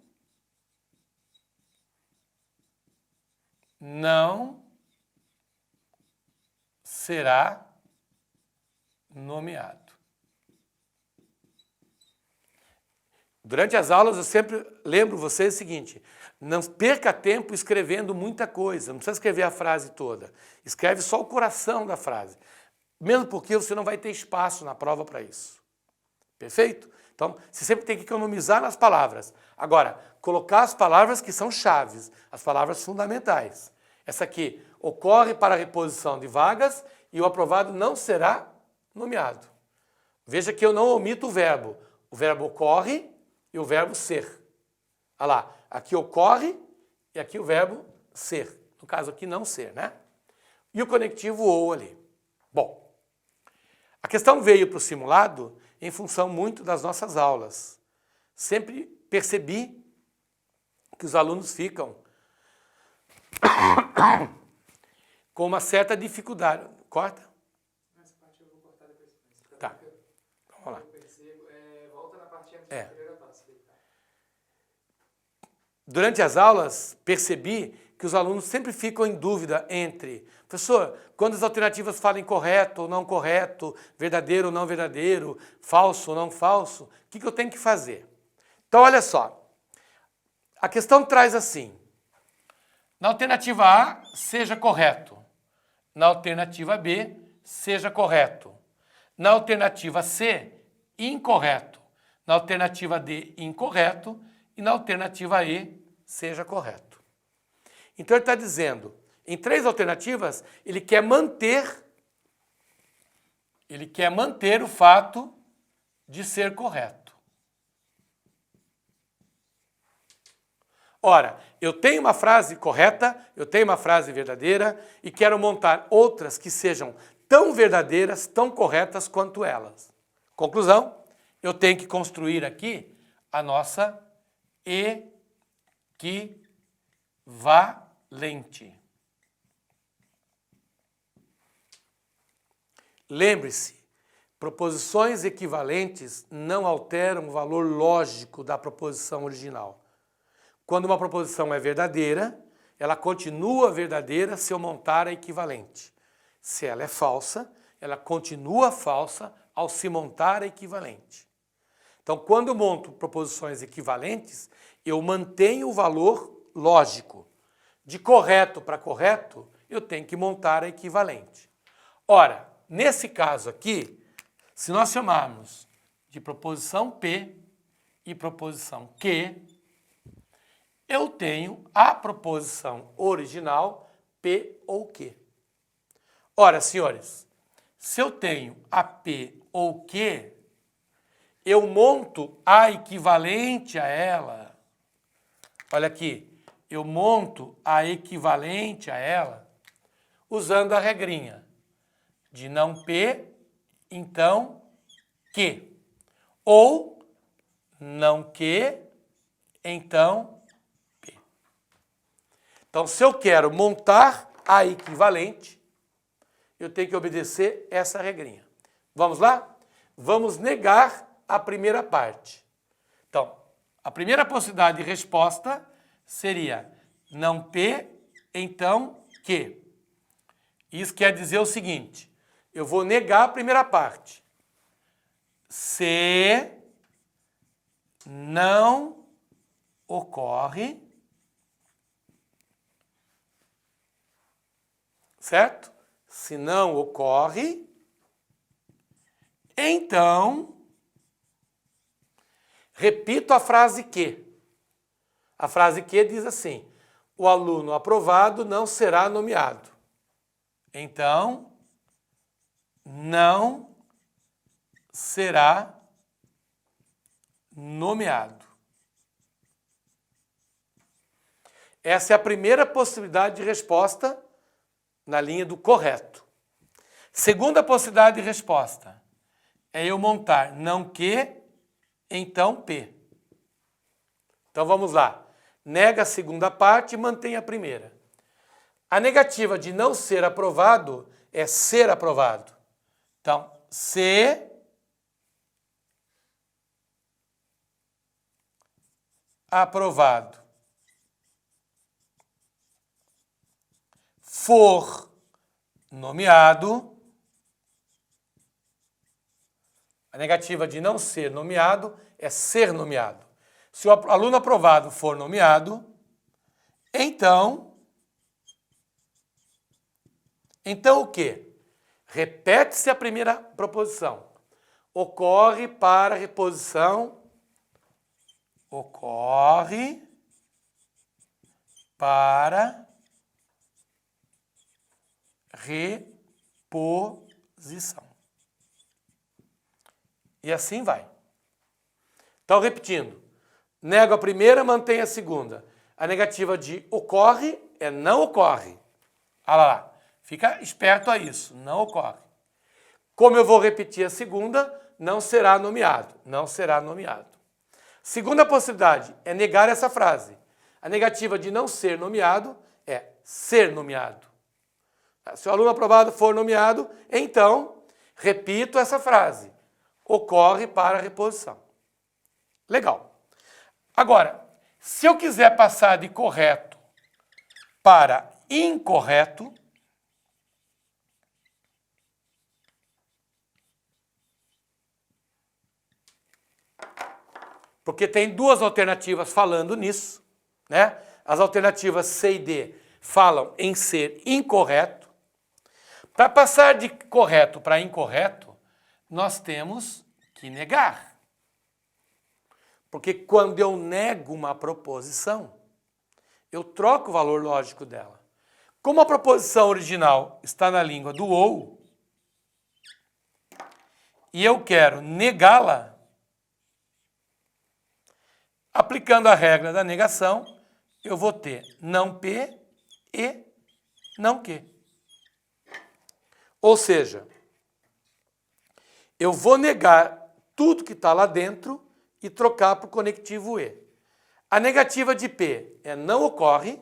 S1: não será nomeado. Durante as aulas eu sempre lembro vocês o seguinte, não perca tempo escrevendo muita coisa, não precisa escrever a frase toda, escreve só o coração da frase, mesmo porque você não vai ter espaço na prova para isso. Perfeito? Então, você sempre tem que economizar nas palavras. Agora, colocar as palavras que são chaves, as palavras fundamentais. Essa aqui, ocorre para a reposição de vagas e o aprovado não será nomeado. Veja que eu não omito o verbo ocorre e o verbo ser. Olha lá, aqui ocorre e aqui o verbo ser. No caso aqui, não ser, né? E o conectivo ou ali. Bom, a questão veio para o simulado em função muito das nossas aulas. Sempre percebi que os alunos ficam com uma certa dificuldade. Corta?
S2: Essa parte eu vou cortar depois.
S1: Tá. Vamos lá.
S2: Volta na parte antes da primeira parte.
S1: Durante as aulas, percebi que os alunos sempre ficam em dúvida entre, professor, quando as alternativas falam correto ou não correto, verdadeiro ou não verdadeiro, falso ou não falso, o que eu tenho que fazer? Então, olha só, a questão traz assim, na alternativa A, seja correto, na alternativa B, seja correto, na alternativa C, incorreto, na alternativa D, incorreto, e na alternativa E, seja correto. Então ele está dizendo, em 3 alternativas, ele quer manter o fato de ser correto. Ora, eu tenho uma frase correta, eu tenho uma frase verdadeira e quero montar outras que sejam tão verdadeiras, tão corretas quanto elas. Conclusão, eu tenho que construir aqui a nossa equivalente. Lembre-se, proposições equivalentes não alteram o valor lógico da proposição original. Quando uma proposição é verdadeira, ela continua verdadeira se eu montar a equivalente. Se ela é falsa, ela continua falsa ao se montar a equivalente. Então, quando eu monto proposições equivalentes, eu mantenho o valor lógico. De correto para correto, eu tenho que montar a equivalente. Ora, nesse caso aqui, se nós chamarmos de proposição P e proposição Q, eu tenho a proposição original P ou Q. Ora, senhores, se eu tenho a P ou Q, eu monto a equivalente a ela. Olha aqui, eu monto a equivalente a ela usando a regrinha de não P, então Q. Ou não Q, então P. Então, se eu quero montar a equivalente, eu tenho que obedecer essa regrinha. Vamos lá? Vamos negar a primeira parte. Então, a primeira possibilidade de resposta seria não P, então Q. Isso quer dizer o seguinte, eu vou negar a primeira parte. Se não ocorre, certo? Se não ocorre, então, repito a frase que. A frase que diz assim, o aluno aprovado não será nomeado. Então, não será nomeado. Essa é a primeira possibilidade de resposta na linha do correto. Segunda possibilidade de resposta é eu montar não Q, então P. Então vamos lá. nega a segunda parte e mantém a primeira. A negativa de não ser aprovado é ser aprovado. Então, se aprovado for nomeado, a negativa de não ser nomeado é ser nomeado. Se o aluno aprovado for nomeado, então o quê? Repete-se a primeira proposição. Ocorre para reposição. Ocorre para reposição. E assim vai. Então, repetindo. Nego a primeira, mantém a segunda. A negativa de ocorre é não ocorre. Olha lá. Fica esperto a isso. Não ocorre. Como eu vou repetir a segunda, não será nomeado. Não será nomeado. Segunda possibilidade é negar essa frase. A negativa de não ser nomeado é ser nomeado. Se o aluno aprovado for nomeado, então, repito essa frase. Ocorre para reposição. Legal. Agora, se eu quiser passar de correto para incorreto, porque tem duas alternativas falando nisso, né? As alternativas C e D falam em ser incorreto. Para passar de correto para incorreto, nós temos que negar. Porque quando eu nego uma proposição, eu troco o valor lógico dela. Como a proposição original está na língua do ou, e eu quero negá-la, aplicando a regra da negação, eu vou ter não P e não Q. Ou seja, eu vou negar tudo que está lá dentro e trocar para o conectivo E. A negativa de P é não ocorre,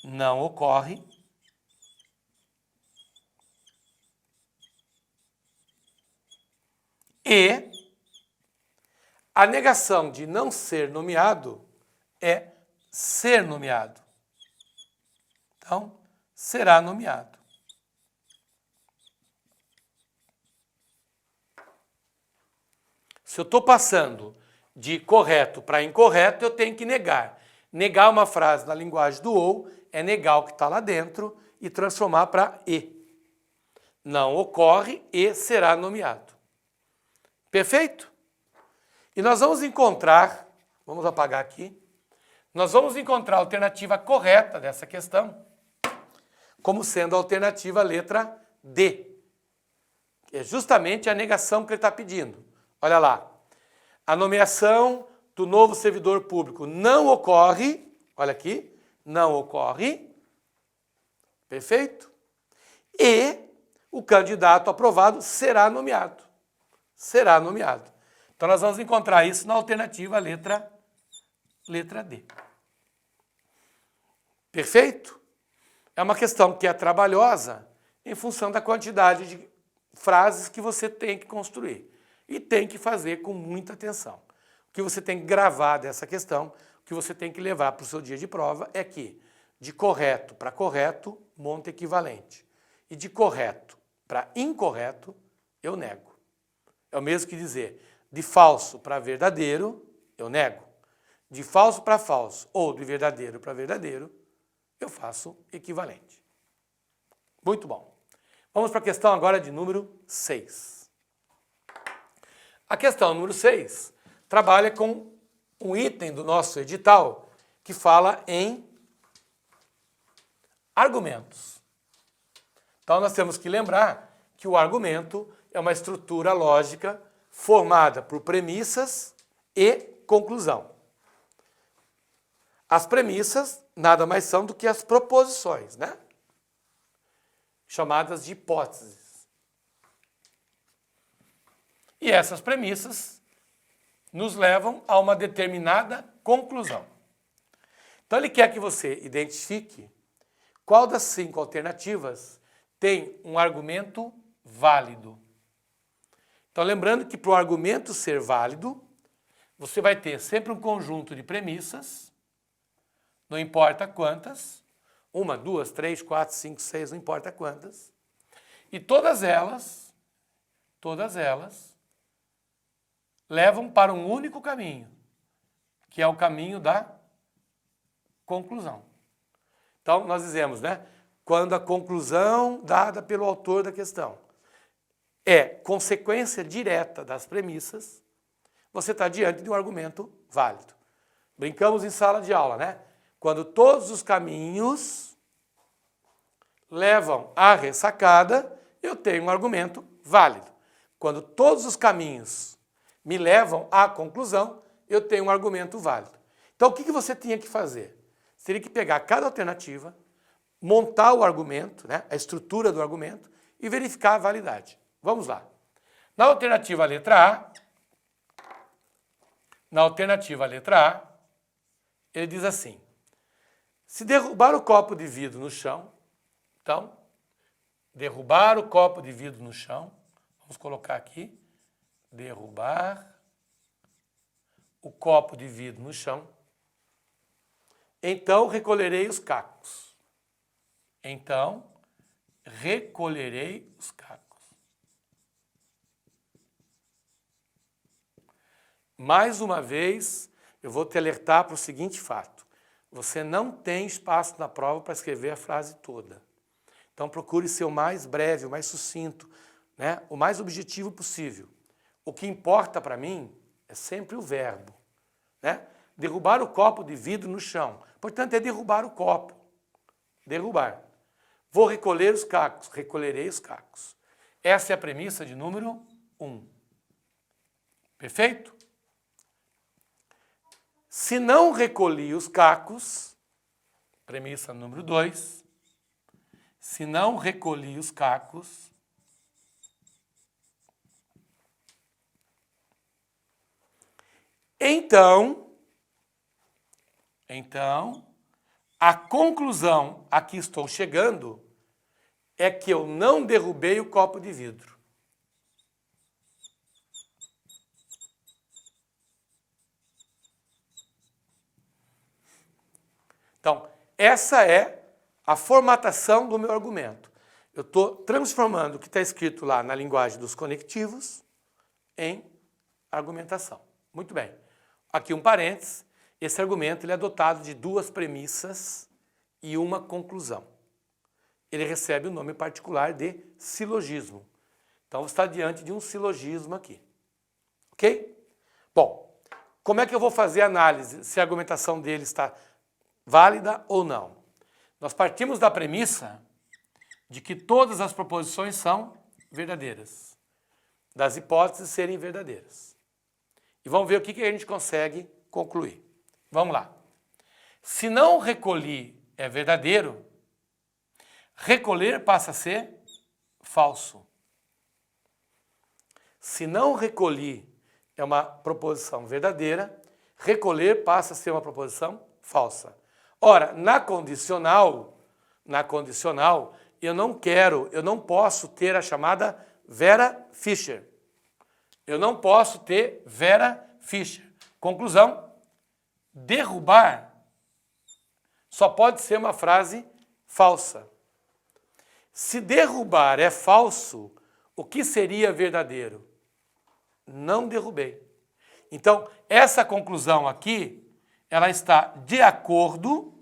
S1: não ocorre, e a negação de não ser nomeado é ser nomeado. Então, será nomeado. Se eu estou passando de correto para incorreto, eu tenho que negar. Negar uma frase na linguagem do ou é negar o que está lá dentro e transformar para e. Não ocorre e será nomeado. Perfeito? E nós vamos encontrar, vamos apagar aqui, nós vamos encontrar a alternativa correta dessa questão como sendo a alternativa letra D. Que é justamente a negação que ele está pedindo. Olha lá. A nomeação do novo servidor público não ocorre, olha aqui, não ocorre, perfeito? E o candidato aprovado será nomeado. Será nomeado. Então, nós vamos encontrar isso na alternativa letra D. Perfeito? É uma questão que é trabalhosa em função da quantidade de frases que você tem que construir. E tem que fazer com muita atenção. O que você tem que gravar dessa questão, o que você tem que levar para o seu dia de prova é que de correto para correto, monta equivalente. E de correto para incorreto, eu nego. É o mesmo que dizer, de falso para verdadeiro, eu nego. De falso para falso ou de verdadeiro para verdadeiro, eu faço equivalente. Muito bom. Vamos para a questão agora de número 6. A questão número 6 trabalha com um item do nosso edital que fala em argumentos. Então, nós temos que lembrar que o argumento é uma estrutura lógica formada por premissas e conclusão. As premissas nada mais são do que as proposições, né? Chamadas de hipóteses. E essas premissas nos levam a uma determinada conclusão. Então, ele quer que você identifique qual das 5 alternativas tem um argumento válido. Então, lembrando que para o argumento ser válido, você vai ter sempre um conjunto de premissas, não importa quantas, 1, 2, 3, 4, 5, 6, não importa quantas, e todas elas levam para um único caminho, que é o caminho da conclusão. Então, nós dizemos, né? Quando a conclusão dada pelo autor da questão é consequência direta das premissas, você está diante de um argumento válido. Brincamos em sala de aula, né? Quando todos os caminhos levam à ressacada, eu tenho um argumento válido. Quando todos os caminhos me levam à conclusão, eu tenho um argumento válido. Então, o que você tinha que fazer? Você teria que pegar cada alternativa, montar o argumento, né, a estrutura do argumento e verificar a validade. Vamos lá. Na alternativa letra A, ele diz assim: se derrubar o copo de vidro no chão, então, derrubar o copo de vidro no chão, vamos colocar aqui, derrubar o copo de vidro no chão, então recolherei os cacos. Então, recolherei os cacos. Mais uma vez, eu vou te alertar para o seguinte fato. Você não tem espaço na prova para escrever a frase toda. Então, procure ser o mais breve, o mais sucinto, né? O mais objetivo possível. O que importa para mim é sempre o verbo, né? Derrubar o copo de vidro no chão. Portanto, é derrubar o copo. Derrubar. Vou recolher os cacos. Recolherei os cacos. Essa é a premissa de número 1. Perfeito? Se não recolhi os cacos, premissa número 2, se não recolhi os cacos, então, a conclusão a que estou chegando é que eu não derrubei o copo de vidro. Então, essa é a formatação do meu argumento. Eu estou transformando o que está escrito lá na linguagem dos conectivos em argumentação. Muito bem. Aqui um parênteses. Esse argumento ele é dotado de 2 premissas e uma conclusão. Ele recebe o nome particular de silogismo. Então, você está diante de um silogismo aqui. Ok? Bom, como é que eu vou fazer a análise se a argumentação dele está válida ou não? Nós partimos da premissa de que todas as proposições são verdadeiras, das hipóteses serem verdadeiras. E vamos ver o que a gente consegue concluir. Vamos lá. Se não recolhi é verdadeiro, recolher passa a ser falso. Se não recolhi é uma proposição verdadeira, recolher passa a ser uma proposição falsa. Ora, na condicional, eu não posso ter a chamada Vera Fischer. Eu não posso ter Vera Fischer. Conclusão, derrubar só pode ser uma frase falsa. Se derrubar é falso, o que seria verdadeiro? Não derrubei. Então, essa conclusão aqui, ela está de acordo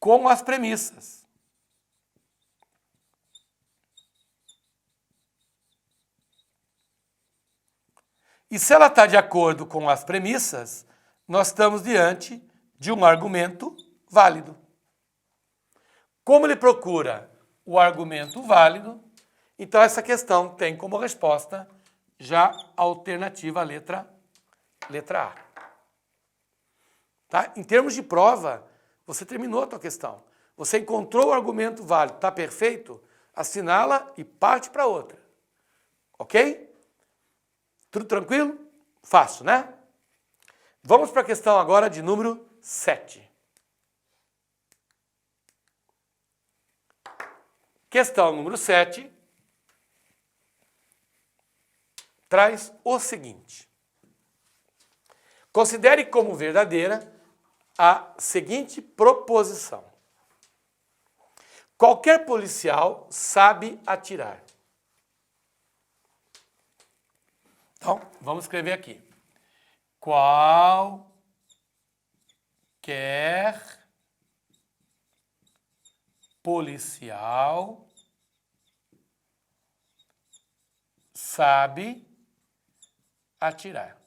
S1: com as premissas. E se ela está de acordo com as premissas, nós estamos diante de um argumento válido. Como ele procura o argumento válido, então essa questão tem como resposta já a alternativa letra A. Tá? Em termos de prova, você terminou a tua questão. Você encontrou o argumento válido, está perfeito? Assinala e parte para outra. Ok? Tudo tranquilo? Fácil, né? Vamos para a questão agora de número 7. Questão número 7 traz o seguinte. Considere como verdadeira a seguinte proposição. Qualquer policial sabe atirar. Então, vamos escrever aqui. Qualquer policial sabe atirar.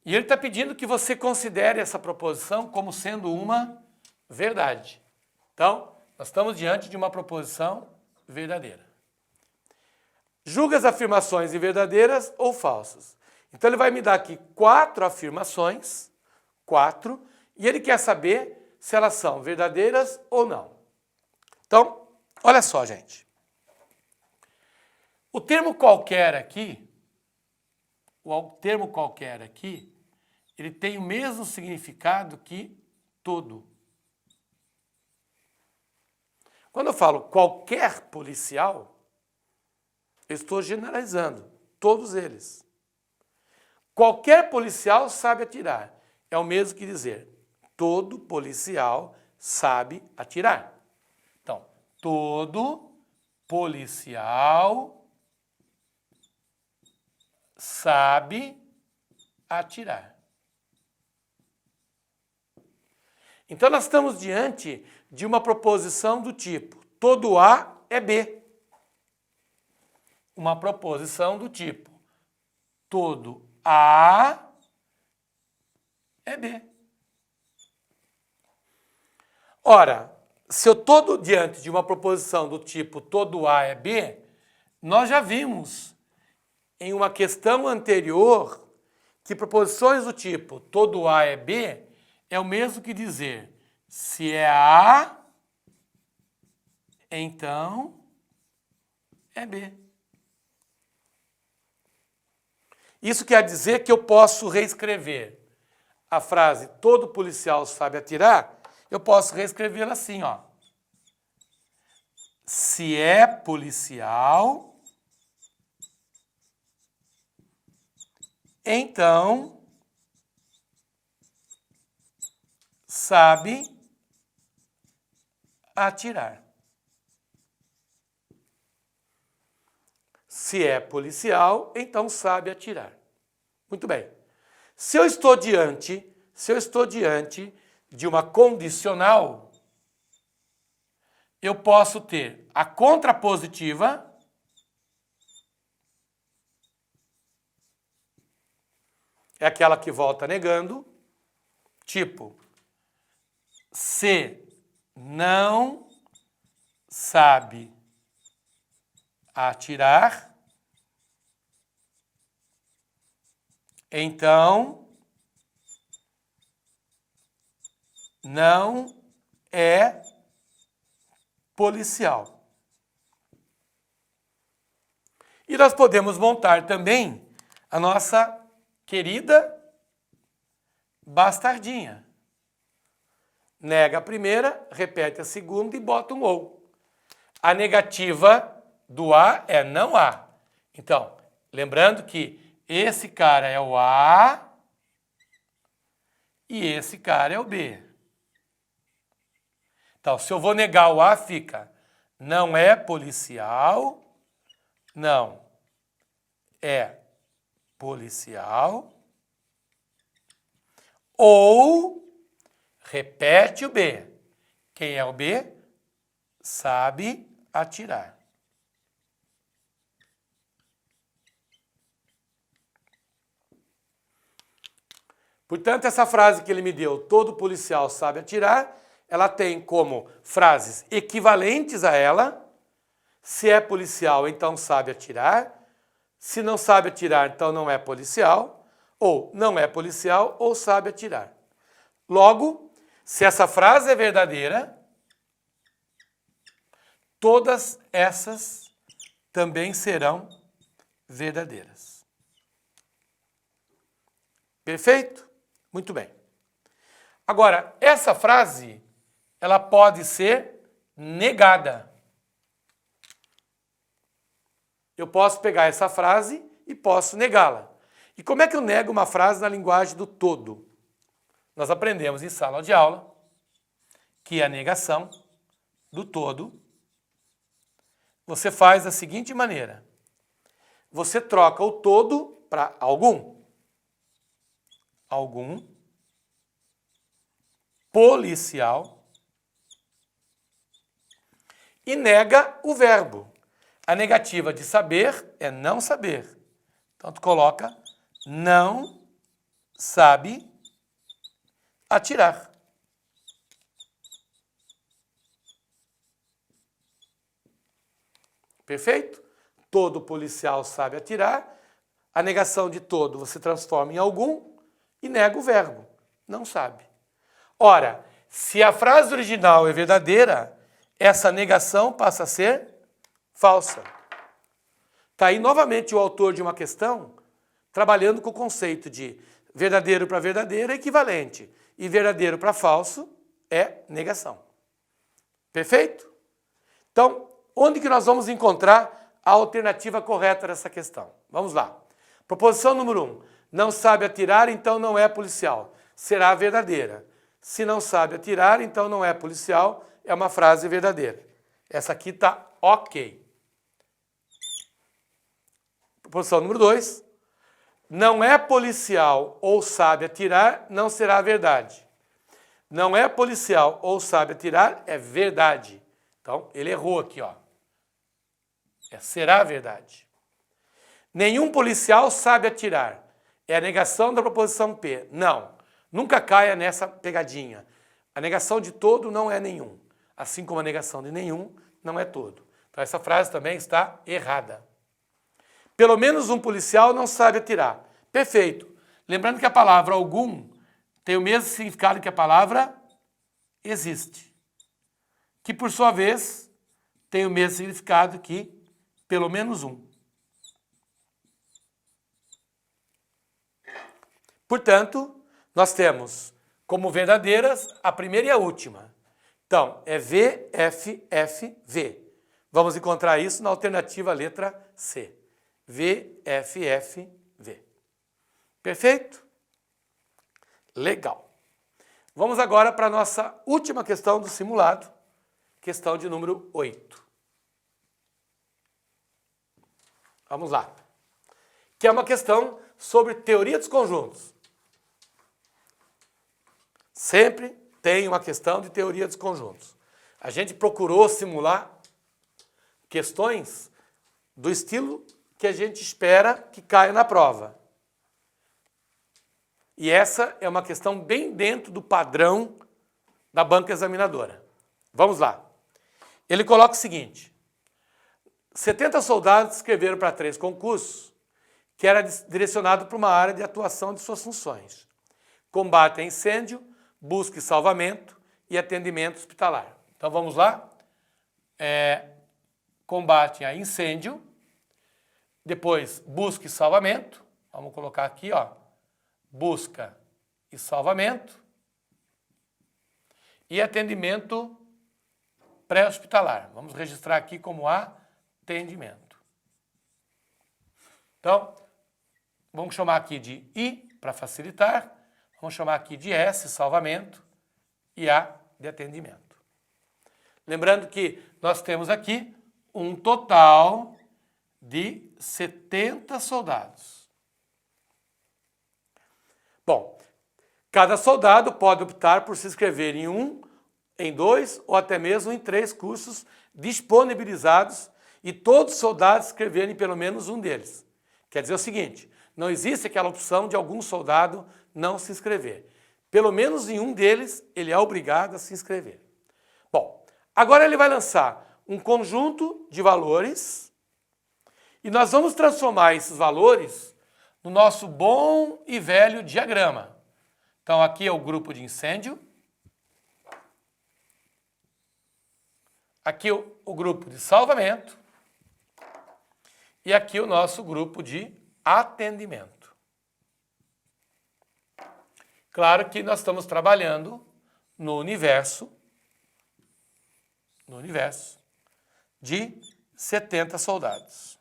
S1: E ele está pedindo que você considere essa proposição como sendo uma verdade. Então, nós estamos diante de uma proposição verdadeira. Julga as afirmações verdadeiras ou falsas. Então, ele vai me dar aqui 4 afirmações, 4, e ele quer saber se elas são verdadeiras ou não. Então, olha só, gente. O termo qualquer aqui, ele tem o mesmo significado que todo. Quando eu falo qualquer policial, eu estou generalizando todos eles. Qualquer policial sabe atirar. É o mesmo que dizer todo policial sabe atirar. Então, todo policial sabe atirar. Então, nós estamos diante de uma proposição do tipo todo A é B. Uma proposição do tipo todo A é B. Ora, se eu estou diante de uma proposição do tipo todo A é B, nós já vimos em uma questão anterior que proposições do tipo todo A é B é o mesmo que dizer se é A, então é B. Isso quer dizer que eu posso reescrever a frase todo policial sabe atirar, eu posso reescrevê-la assim, ó. Se é policial, então sabe atirar. Se é policial, então sabe atirar. Muito bem. Se eu estou diante de uma condicional, eu posso ter a contrapositiva é aquela que volta negando, tipo, se não sabe atirar, então não é policial. E nós podemos montar também a nossa querida bastardinha. Nega a primeira, repete a segunda e bota um ou. A negativa do A é não há. Então, lembrando que esse cara é o A e esse cara é o B. Então, se eu vou negar o A, fica não é policial, não é policial, ou repete o B. Quem é o B? Sabe atirar. Portanto, essa frase que ele me deu, todo policial sabe atirar, ela tem como frases equivalentes a ela. Se é policial, então sabe atirar. Se não sabe atirar, então não é policial. Ou não é policial ou sabe atirar. Logo, se essa frase é verdadeira, todas essas também serão verdadeiras. Perfeito? Muito bem. Agora, essa frase, ela pode ser negada. Eu posso pegar essa frase e posso negá-la. E como é que eu nego uma frase na linguagem do todo? Nós aprendemos em sala de aula que a negação do todo você faz da seguinte maneira. Você troca o todo para algum. Algum policial e nega o verbo. A negativa de saber é não saber. Então, tu coloca não sabe atirar. Perfeito? Todo policial sabe atirar. A negação de todo você transforma em algum e nega o verbo. Não sabe. Ora, se a frase original é verdadeira, essa negação passa a ser falsa. Está aí novamente o autor de uma questão trabalhando com o conceito de verdadeiro para verdadeiro é equivalente e verdadeiro para falso é negação. Perfeito? Então, onde que nós vamos encontrar a alternativa correta dessa questão? Vamos lá. Proposição número 1. Não sabe atirar, então não é policial. Será verdadeira. Se não sabe atirar, então não é policial. É uma frase verdadeira. Essa aqui está ok. Proposição número 2. Não é policial ou sabe atirar, não será verdade. Não é policial ou sabe atirar, é verdade. Então, ele errou aqui, ó. Será verdade. Nenhum policial sabe atirar. É a negação da proposição P. Não. Nunca caia nessa pegadinha. A negação de todo não é nenhum. Assim como a negação de nenhum não é todo. Então, essa frase também está errada. Pelo menos um policial não sabe atirar. Perfeito. Lembrando que a palavra algum tem o mesmo significado que a palavra existe. Que, por sua vez, tem o mesmo significado que pelo menos um. Portanto, nós temos como verdadeiras a primeira e a última. Então, é V, F, F, V. Vamos encontrar isso na alternativa letra C. V, F, F, V. Perfeito? Legal. Vamos agora para a nossa última questão do simulado, questão de número 8. Vamos lá. Que é uma questão sobre teoria dos conjuntos. Sempre tem uma questão de teoria dos conjuntos. A gente procurou simular questões do estilo que a gente espera que caia na prova. E essa é uma questão bem dentro do padrão da banca examinadora. Vamos lá. Ele coloca o seguinte. 70 soldados escreveram para 3 concursos, que era direcionado para uma área de atuação de suas funções. Combate a incêndio, busca e salvamento e atendimento hospitalar. Então vamos lá. Combate a incêndio, depois busca e salvamento. Vamos colocar aqui, ó. Busca e salvamento e atendimento pré-hospitalar. Vamos registrar aqui como atendimento. Então, vamos chamar aqui de I para facilitar. Vamos chamar aqui de S, salvamento, e A de atendimento. Lembrando que nós temos aqui um total de 70 soldados. Bom, cada soldado pode optar por se inscrever em 1, em 2 ou até mesmo em 3 cursos disponibilizados e todos os soldados escreverem pelo menos um deles. Quer dizer o seguinte, não existe aquela opção de algum soldado não se inscrever. Pelo menos em um deles, ele é obrigado a se inscrever. Bom, agora ele vai lançar um conjunto de valores e nós vamos transformar esses valores no nosso bom e velho diagrama. Então, aqui é o grupo de incêndio. Aqui o grupo de salvamento. E aqui o nosso grupo de atendimento. Claro que nós estamos trabalhando no universo de 70 soldados.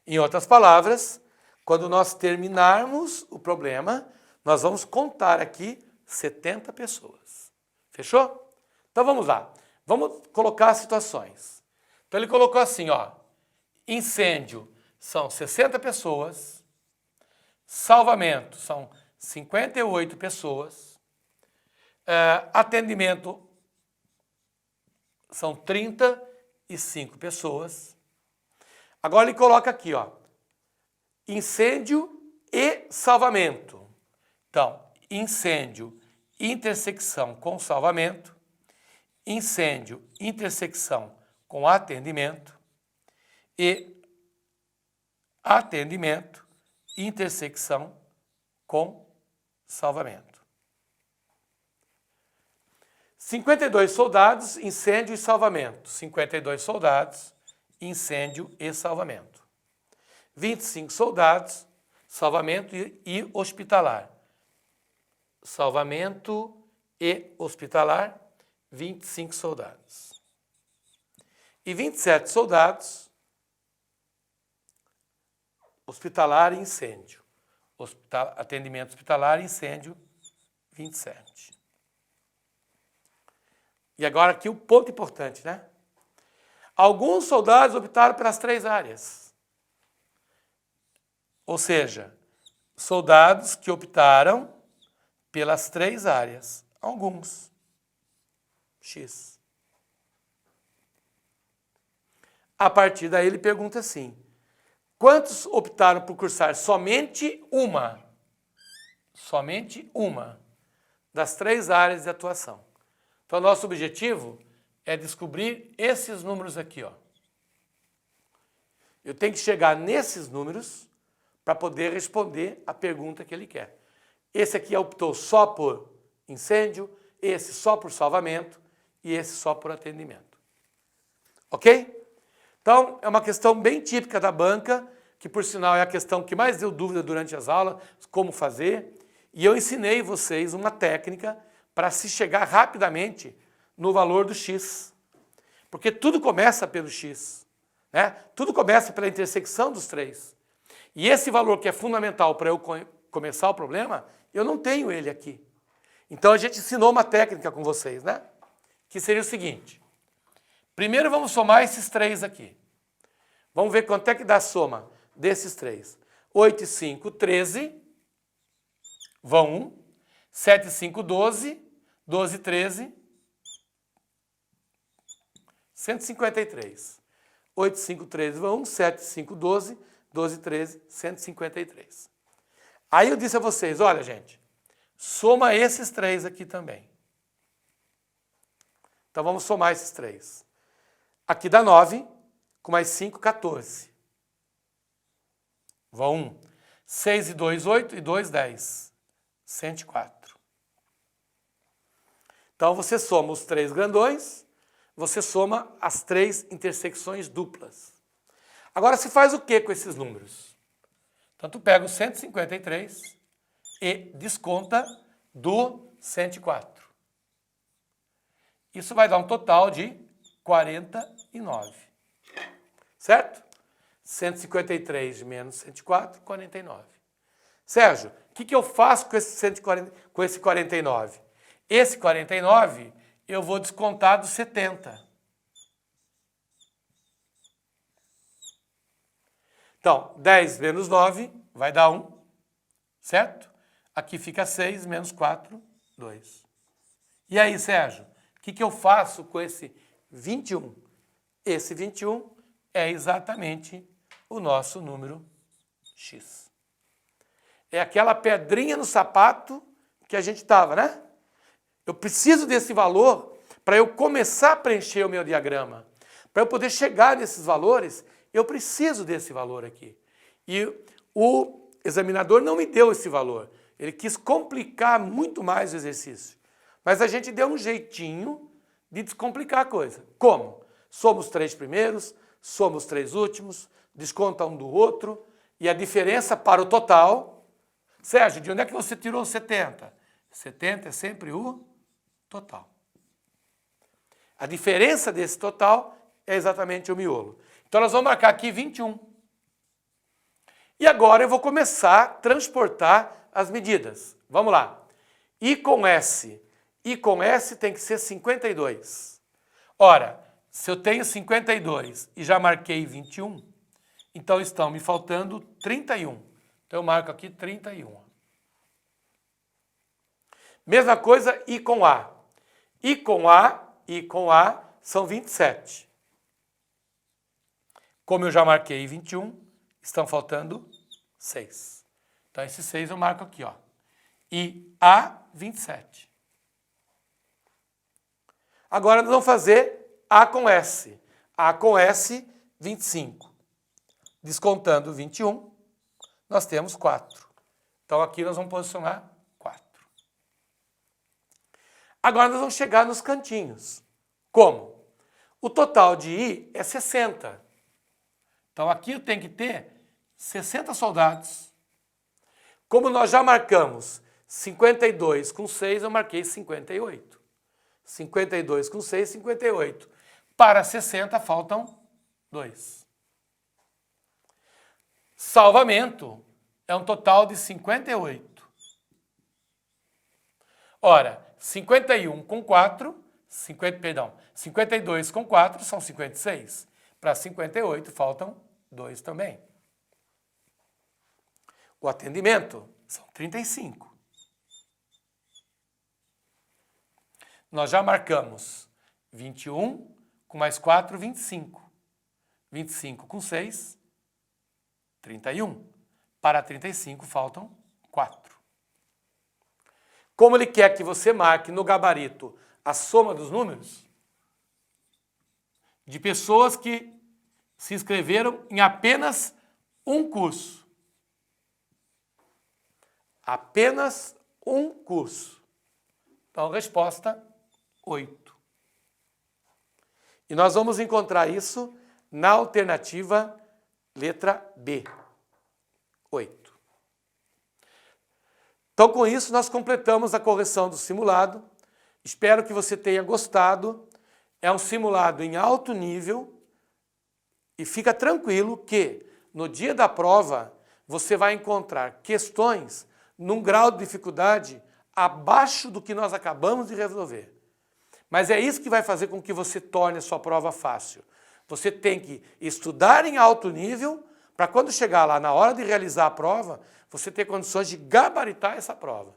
S1: Em outras palavras, quando nós terminarmos o problema, nós vamos contar aqui 70 pessoas. Fechou? Então vamos lá. Vamos colocar as situações. Então ele colocou assim, ó. Incêndio são 60 pessoas. Salvamento são 58 pessoas. Atendimento são 35 pessoas. Agora ele coloca aqui, ó. Incêndio e salvamento. Então, incêndio, intersecção com salvamento. Incêndio, intersecção com atendimento. E atendimento, intersecção com salvamento. 52 soldados, incêndio e salvamento. 52 soldados, incêndio e salvamento. 25 soldados, salvamento e hospitalar. Salvamento e hospitalar, 25 soldados. E 27 soldados, hospitalar e incêndio. Atendimento hospitalar e incêndio, 27. E agora aqui o ponto importante, né? Alguns soldados optaram pelas 3 áreas. Ou seja, soldados que optaram pelas 3 áreas. Alguns. X. A partir daí ele pergunta assim, quantos optaram por cursar somente uma das 3 áreas de atuação? Então, nosso objetivo é descobrir esses números aqui, ó. Eu tenho que chegar nesses números para poder responder a pergunta que ele quer. Esse aqui optou só por incêndio, esse só por salvamento e esse só por atendimento. Ok? Então, é uma questão bem típica da banca, que por sinal é a questão que mais deu dúvida durante as aulas, como fazer. E eu ensinei vocês uma técnica para se chegar rapidamente no valor do X. Porque tudo começa pelo X. Né? Tudo começa pela intersecção dos 3. E esse valor que é fundamental para eu começar o problema, eu não tenho ele aqui. Então a gente ensinou uma técnica com vocês, né? Que seria o seguinte. Primeiro vamos somar esses 3 aqui. Vamos ver quanto é que dá a soma desses 3. 8 e 5, 13. Vão 1. 7 e 5, 12. 12 e 13. 153. 8 e 5, 13 vão 1. 7 e 5, 12. 12 e 13, 153. Aí eu disse a vocês, olha gente, soma esses 3 aqui também. Então vamos somar esses 3. Aqui dá 9, com mais 5, 14. Vão 1. 6 e 2, 8 e 2, 10. 104. Então você soma os 3 grandões, você soma as 3 intersecções duplas. Agora se faz o que com esses números? Então tu pega o 153 e desconta do 104. Isso vai dar um total de 49. Certo? 153 menos 104, 49. Sérgio, o que eu faço com esse 49? Esse 49 eu vou descontar do 70. Então, 10 menos 9 vai dar 1, certo? Aqui fica 6 menos 4, 2. E aí, Sérgio, o que eu faço com esse 21? Esse 21 é exatamente o nosso número X. É aquela pedrinha no sapato que a gente estava, né? Eu preciso desse valor para eu começar a preencher o meu diagrama. Para eu poder chegar nesses valores, eu preciso desse valor aqui. E o examinador não me deu esse valor. Ele quis complicar muito mais o exercício. Mas a gente deu um jeitinho de descomplicar a coisa. Como? Soma os 3 primeiros, soma os 3 últimos, desconta um do outro, e a diferença para o total... Sérgio, de onde é que você tirou 70? 70 é sempre o total. A diferença desse total é exatamente o miolo. Então, nós vamos marcar aqui 21. E agora eu vou começar a transportar as medidas. Vamos lá. I com S tem que ser 52. Ora, se eu tenho 52 e já marquei 21, então estão me faltando 31. Então eu marco aqui 31. Mesma coisa I com A. I com A são 27. Como eu já marquei 21, estão faltando 6. Então esses 6 eu marco aqui, ó. I A 27. Agora nós vamos fazer A com S. A com S, 25. Descontando 21, nós temos 4. Então aqui nós vamos posicionar 4. Agora nós vamos chegar nos cantinhos. Como? O total de I é 60. Então aqui eu tenho que ter 60 soldados. Como nós já marcamos 52 com 6, eu marquei 58. 52 com 6, 58. Para 60 faltam 2. Salvamento é um total de 58. Ora, 51 com 4, 52 com 4 são 56. Para 58 faltam 2 também. O atendimento são 35. Nós já marcamos 21 com mais 4, 25. 25 com 6, 31. Para 35 faltam 4. Como ele quer que você marque no gabarito a soma dos números de pessoas que se inscreveram em apenas um curso. Apenas um curso. Então, resposta 8. E nós vamos encontrar isso na alternativa letra B. 8. Então, com isso, nós completamos a correção do simulado. Espero que você tenha gostado. É um simulado em alto nível e fica tranquilo que no dia da prova você vai encontrar questões num grau de dificuldade abaixo do que nós acabamos de resolver. Mas é isso que vai fazer com que você torne a sua prova fácil. Você tem que estudar em alto nível para quando chegar lá na hora de realizar a prova, você ter condições de gabaritar essa prova.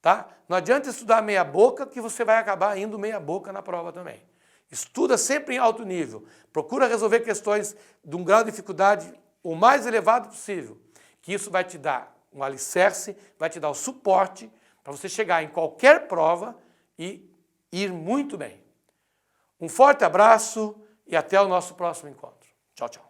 S1: Tá? Não adianta estudar meia boca que você vai acabar indo meia boca na prova também. Estuda sempre em alto nível. Procura resolver questões de um grau de dificuldade o mais elevado possível. Que isso vai te dar um alicerce, vai te dar o suporte para você chegar em qualquer prova e ir muito bem. Um forte abraço e até o nosso próximo encontro. Tchau, tchau.